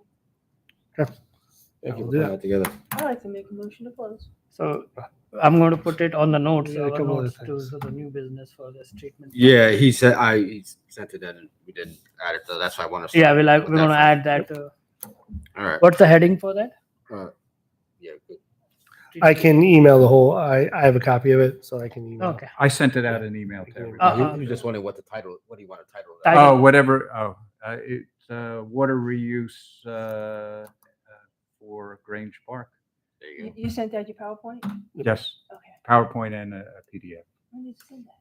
S1: you
S2: I'll
S1: for
S2: do
S1: putting
S2: that.
S1: that together.
S6: I'd like to make a motion to close.
S3: So I'm going to put it on the notes,
S2: We got a
S3: our
S2: couple other
S3: notes to
S2: things.
S3: so the new business for this treatment.
S1: Yeah, he sent it in and we didn't add it, so that's why I want to.
S3: Yeah, we're going to add that.
S1: All right.
S3: What's the heading for that?
S1: Yeah, good.
S2: I can email the whole. I have a copy of it, so I can email.
S3: Okay.
S4: I sent it out an email to
S2: Okay.
S4: everybody.
S1: He was just wondering what do you want to title
S3: Title.
S4: Oh, whatever, it's water reuse for Grange Park.
S1: There you
S6: You,
S1: go.
S6: you sent out your PowerPoint?
S4: Yes,
S6: Okay.
S4: PowerPoint and a PDF.
S6: When did you send that?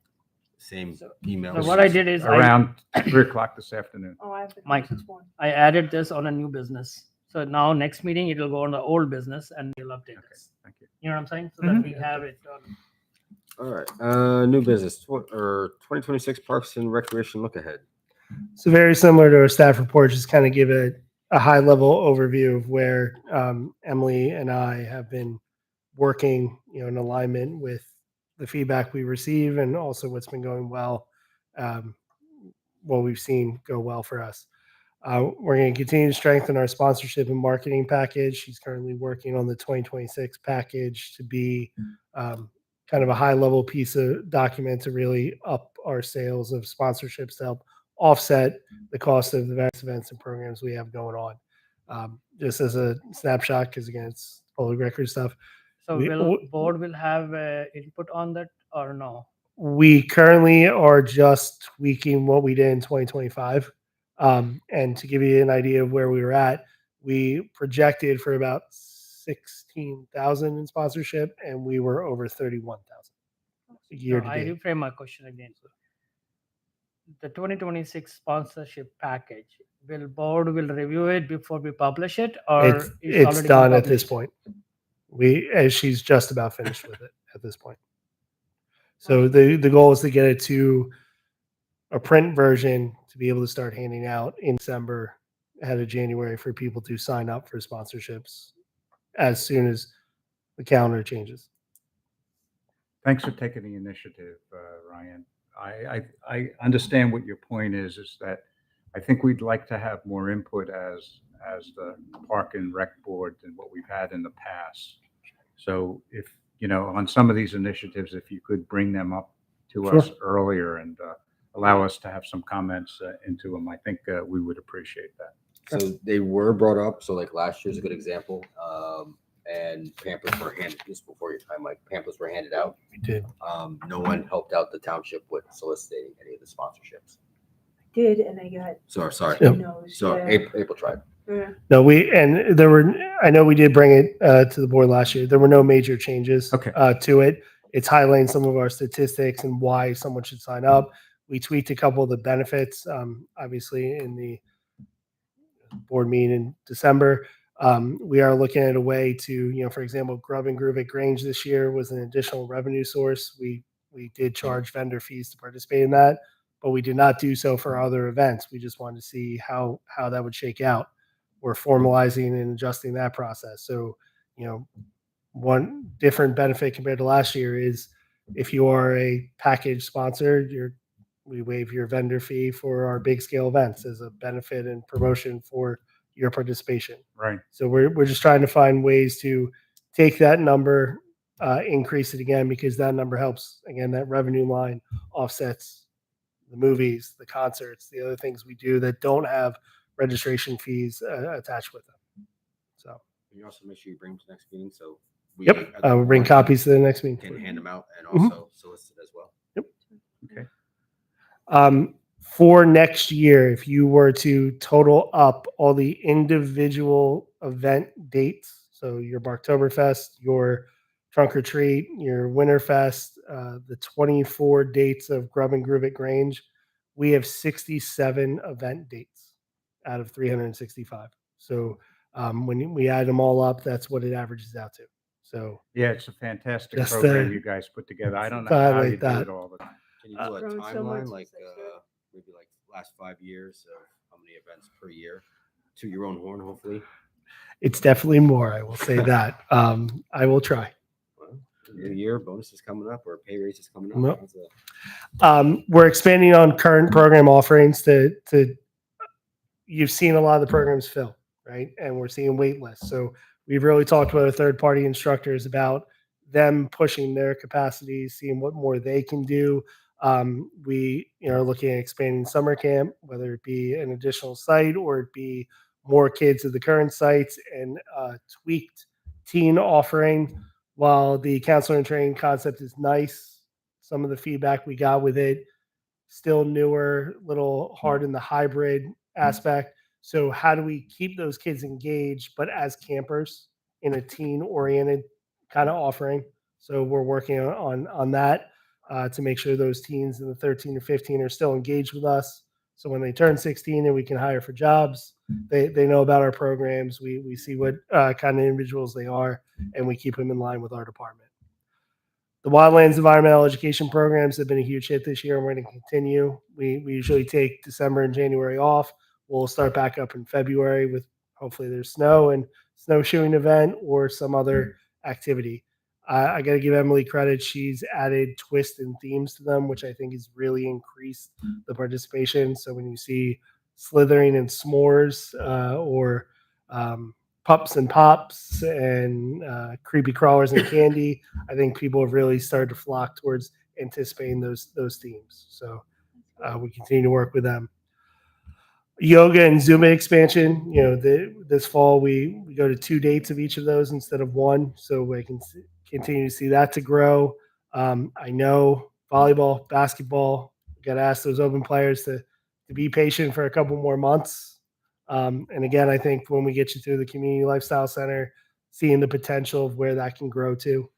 S1: Same
S3: So-
S1: email.
S3: So what I did is
S4: Around 3 o'clock this afternoon.
S6: Oh, I have the
S3: Mike.
S6: closest one.
S3: I added this on a new business. So now next meeting, it will go on the old business and we'll update
S4: Okay,
S3: this.
S4: thank you.
S3: You know what I'm saying? So
S4: Mhm.
S3: that we have it on.
S1: All right, new business, or 2026 Parks and Recreation look ahead.
S2: So very similar to our staff report, just kind of give a high level overview of where Emily and I have been working, in alignment with the feedback we receive, and also what's been going well, what we've seen go well for us. We're going to continue to strengthen our sponsorship and marketing package. She's currently working on the 2026 package to be kind of a high level piece of document to really up our sales of sponsorships to help offset the cost of the various events and programs we have going on. Just as a snapshot, because again, it's public record stuff.
S3: So
S2: We-
S3: will board will have input on that or no?
S2: We currently are just tweaking what we did in 2025. And to give you an idea of where we were at, we projected for about 16,000 in sponsorship, and we were over 31,000 year
S3: No,
S2: to
S3: I
S2: date.
S3: reframe my question again. So the 2026 sponsorship package, will board will review it before we publish it, or
S2: It's
S3: already been
S2: done at this
S3: published?
S2: point. As she's just about finished with it at this point. So the goal is to get it to a print version to be able to start handing out in December, ahead of January, for people to sign up for sponsorships as soon as the calendar changes.
S4: Thanks for taking the initiative, Ryan. I understand what your point is that I think we'd like to have more input as the Park and Rec Board than what we've had in the past. So if on some of these initiatives, if you could bring them up to
S2: Sure.
S4: us earlier and allow us to have some comments into them, I think we would appreciate that.
S1: So they were brought up. So like last year's a good example. And pamphlets were handed just before your time. Like pamphlets were handed out.
S2: We did.
S1: No one helped out the township with soliciting any of the sponsorships.
S6: Did, and I got
S1: Sorry.
S2: Yep.
S6: no's.
S1: So
S6: yeah.
S1: April tried.
S6: Yeah.
S2: No, I know we did bring it to the board last year. There were no major changes
S4: Okay.
S2: to it. It's highlighting some of our statistics and why someone should sign up. We tweaked a couple of the benefits, obviously in the board meeting in December. We are looking at a way to, for example, Grub and Groove at Grange this year was an additional revenue source. We did charge vendor fees to participate in that, but we did not do so for other events. We just wanted to see how that would shake out. We're formalizing and adjusting that process. So, one different benefit compared to last year is if you are a package sponsor, we waive your vendor fee for our big scale events as a benefit and promotion for your participation.
S4: Right.
S2: So we're just trying to find ways to take that number, increase it again, because that number helps, again, that revenue line offsets the movies, the concerts, the other things we do that don't have registration fees attached with them. So,
S1: You also make sure you bring them to the next meeting. So we
S2: we'll bring copies to the next meeting.
S1: can hand them out and
S2: Mhm.
S1: also solicit as well.
S2: For next year, if you were to total up all the individual event dates, so your Barktoberfest, your Trunk or Treat, your Winterfest, the 24 dates of Grub and Groove at Grange, we have 67 event dates out of 365. So when we add them all up, that's what it averages out to. So
S4: Yeah, it's a fantastic
S2: Just,
S4: program you guys put together. I don't know
S2: to
S4: how
S2: highlight
S4: you do
S2: that.
S4: it all, but
S1: Can you do a
S6: Grown so much
S1: timeline, like
S6: since I started.
S1: maybe like last 5 years of how many events per year, to your own horn, hopefully?
S2: it's definitely more, I will say that. I will try.
S1: Well, new year, bonuses coming up or pay raises coming up.
S2: Nope.
S1: How's that?
S2: We're expanding on current program offerings to you've seen a lot of the programs fill, right? And we're seeing wait lists. So we've really talked with our third-party instructors about them pushing their capacities, seeing what more they can do. We are looking at expanding summer camp, whether it be an additional site or it be more kids at the current sites, and tweaked teen offering. While the counselor and training concept is nice, some of the feedback we got with it, still newer, little hard in the hybrid aspect. So how do we keep those kids engaged, but as campers in a teen-oriented kind of offering? So we're working on that to make sure those teens in the 13 or 15 are still engaged with us. So when they turn 16 and we can hire for jobs, they know about our programs. We see what kind of individuals they are, and we keep them in line with our department. The Wildlands Environmental Education programs have been a huge hit this year, and we're going to continue. We usually take December and January off. We'll start back up in February with hopefully there's snow and snowshoeing event or some other activity. I got to give Emily credit. She's added twists and themes to them, which I think has really increased the participation. So when you see slithering and s'mores or pups and pops and creepy crawlers and candy, I think people have really started to flock towards anticipating those themes. So we continue to work with them. Yoga and Zumba expansion. This fall we go to 2 dates of each of those instead of 1, so we can continue to see that to grow. I know volleyball, basketball. Got to ask those open players to be patient for a couple more months. And again, I think when we get you through the Community Lifestyle Center, seeing the potential of where that can grow to,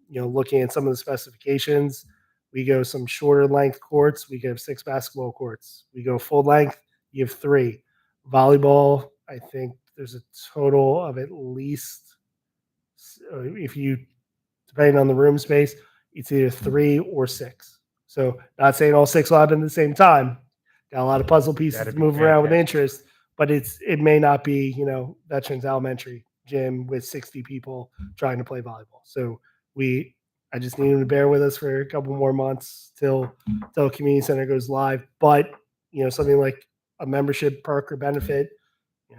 S2: looking at some of the specifications, we go some shorter length courts. We have 6 basketball courts. We go full length. You have 3. Volleyball, I think there's a total of at least, depending on the room space, it's either 3 or 6. So not saying all 6 will happen at the same time. Got a lot of puzzle pieces
S4: That'd
S2: to
S4: be
S2: move around with
S4: fantastic.
S2: interest, but it may not be, Veterans Elementary gym with 60 people trying to play volleyball. So I just need them to bear with us for a couple more months till community center goes live. But something like a membership perk or benefit,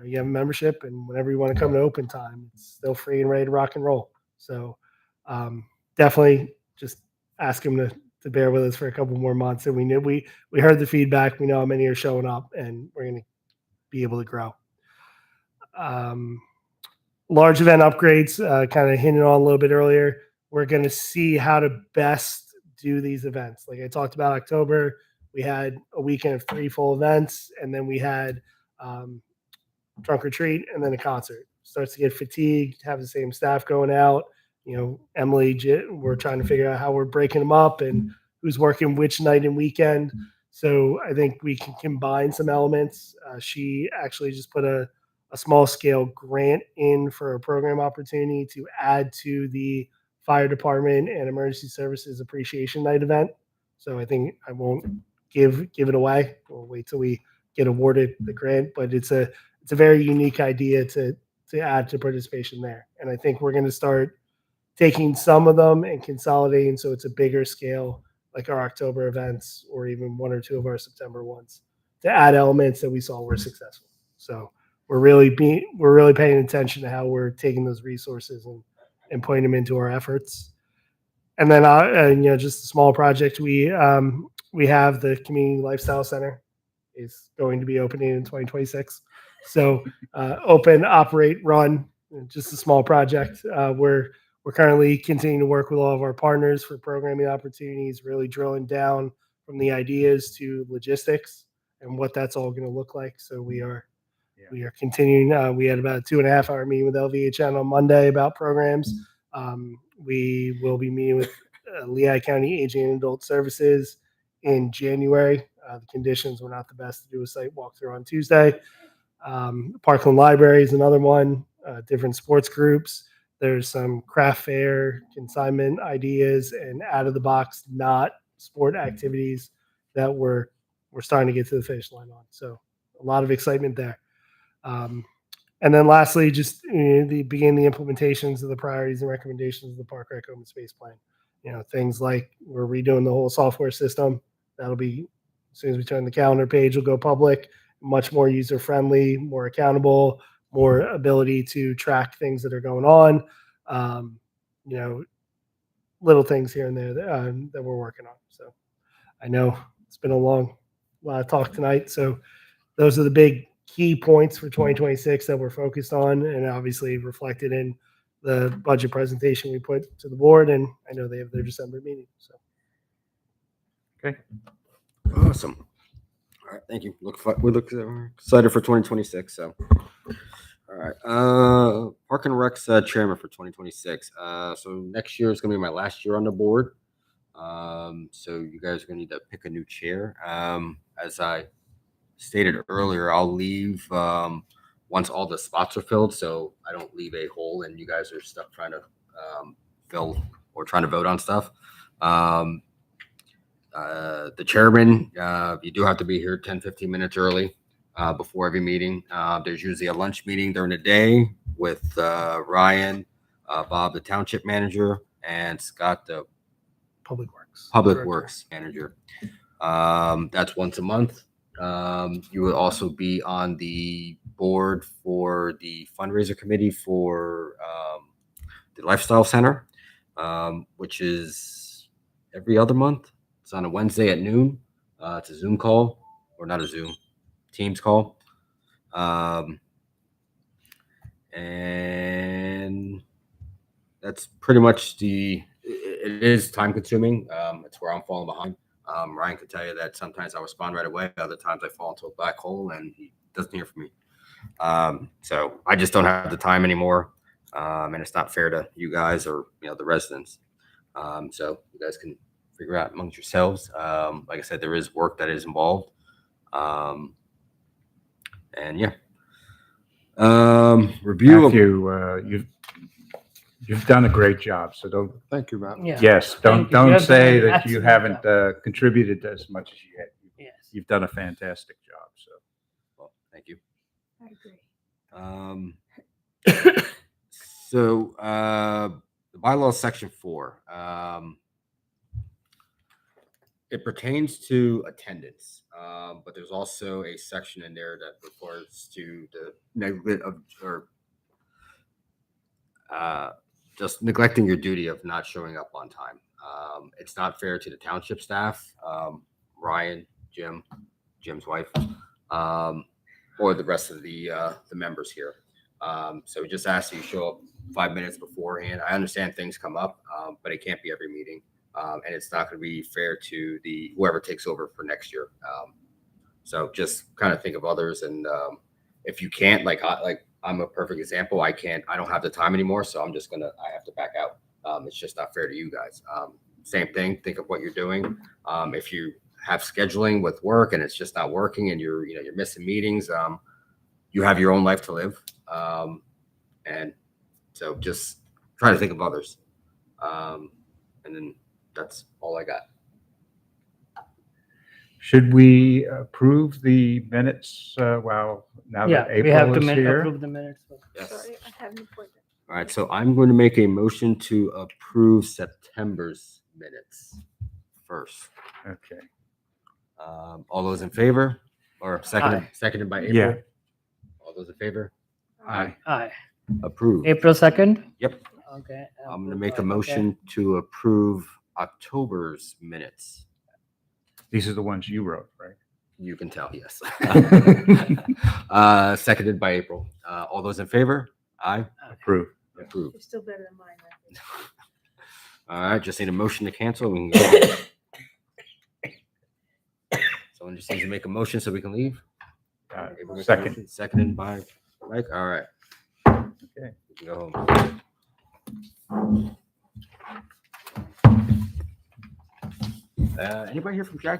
S2: you have a membership, and whenever you want to come to open time, it's still free and ready to rock and roll. So Definitely just ask them to bear with us for a couple more months. And we heard the feedback. We know how many are showing up, and we're going to be able to grow. Large event upgrades, kind of hinted on a little bit earlier. We're going to see how to best do these events. Like I talked about October, we had a weekend of 3 full events, and then we had trunk or treat and then a concert. Starts to get fatigued, have the same staff going out. Emily, we're trying to figure out how we're breaking them up and who's working which night and weekend. So I think we can combine some elements. She actually just put a small scale grant in for a program opportunity to add to the fire department and emergency services appreciation night event. So I think I won't give it away. We'll wait till we get awarded the grant, but it's a very unique idea to add to participation there. And I think we're going to start taking some of them and consolidating so it's a bigger scale, like our October events or even 1 or 2 of our September ones, to add elements that we saw were successful. So we're really paying attention to how we're taking those resources and putting them into our efforts. And then just a small project, we have the Community Lifestyle Center is going to be opening in 2026. So open, operate, run, just a small project. We're currently continuing to work with all of our partners for programming opportunities, really drilling down from the ideas to logistics and what that's all going to look like. So we are continuing. We had about a 2.5-hour meeting with LVHN on Monday about programs. We will be meeting with Lehigh County Aging and Adult Services in January. The conditions were not the best to do a site walkthrough on Tuesday. Parkland Library is another one. Different sports groups. There's some craft fair consignment ideas and out of the box, not sport activities that we're starting to get to the finish line on. So a lot of excitement there. And then lastly, just begin the implementations of the priorities and recommendations of the Park Rec Open Space Plan. Things like we're redoing the whole software system. That'll be, as soon as we turn the calendar page, will go public, much more user-friendly, more accountable, more ability to track things that are going on. Little things here and there that we're working on. So I know it's been a lot of talk tonight. So those are the big key points for 2026 that we're focused on, and obviously reflected in the budget presentation we put to the board. And I know they have their December meeting. So.
S4: Okay.
S1: Awesome. All right, thank you. We look excited for 2026. So, all right. Park and Rec's chairman for 2026. So next year is going to be my last year on the board. So you guys are going to need to pick a new chair. As I stated earlier, I'll leave once all the spots are filled, so I don't leave a hole and you guys are stuck trying to fill or trying to vote on stuff. The chairman, you do have to be here 10-15 minutes early before every meeting. There's usually a lunch meeting during the day with Ryan, Bob, the township manager, and Scott, the
S2: Public Works
S1: Works manager. That's once a month. You will also be on the board for the fundraiser committee for the Lifestyle Center, which is every other month. It's on a Wednesday at noon. It's a Zoom call, or not a Zoom, Teams call. And that's pretty much it is time consuming. It's where I'm falling behind. Ryan could tell you that sometimes I respond right away. Other times I fall into a black hole and he doesn't hear from me. So I just don't have the time anymore. And it's not fair to you guys or, the residents. So you guys can figure out amongst yourselves. Like I said, there is work that is involved. And yeah. Review
S4: Matthew, you've done a great job. So don't.
S5: Thank you, Matt.
S3: Yeah.
S4: Yes,
S3: Thank
S4: don't
S3: you. You have
S4: say
S3: done an
S4: that you
S3: excellent
S4: haven't
S3: job.
S4: contributed as much as you had.
S3: Yes.
S4: You've done a fantastic job. So
S1: Well, thank you.
S6: I agree.
S1: So the bylaws section 4, it pertains to attendance, but there's also a section in there that refers to the negative of or just neglecting your duty of not showing up on time. It's not fair to the township staff, Ryan, Jim's wife, or the rest of the members here. So we just ask that you show up 5 minutes beforehand. I understand things come up, but it can't be every meeting. And it's not going to be fair to whoever takes over for next year. So just kind of think of others. And if you can't, I'm a perfect example. I don't have the time anymore. So I have to back out. It's just not fair to you guys. Same thing. Think of what you're doing. If you have scheduling with work and it's just not working and you're missing meetings, you have your own life to live. And so just try to think of others. And then that's all I got.
S4: Should we approve the minutes, now
S3: Yeah,
S4: that
S3: we have
S4: April
S3: to
S4: is here?
S3: approve the minutes.
S1: Yes.
S6: Sorry, I have an appointment.
S1: All right. So I'm going to make a motion to approve September's minutes first.
S4: Okay.
S1: All those in favor, or seconded by April?
S4: Yeah.
S1: All those in favor?
S4: Aye.
S3: Aye.
S1: Approved.
S3: April 2nd?
S1: Yep.
S3: Okay.
S1: I'm going to make a
S3: Okay.
S1: motion to approve October's minutes.
S4: These are the ones you wrote, right?
S1: You can tell, yes. Seconded by April. All those in favor? Aye.
S4: Approved.
S1: Approved.
S6: It's still better than mine, I think.
S1: All right, just need a motion to cancel. We can go. Someone just needs to make a motion so we can leave. April makes a
S4: Second.
S1: motion, seconded by Mike. All right.
S4: Okay.
S1: We can go home. Anybody here from Jackie?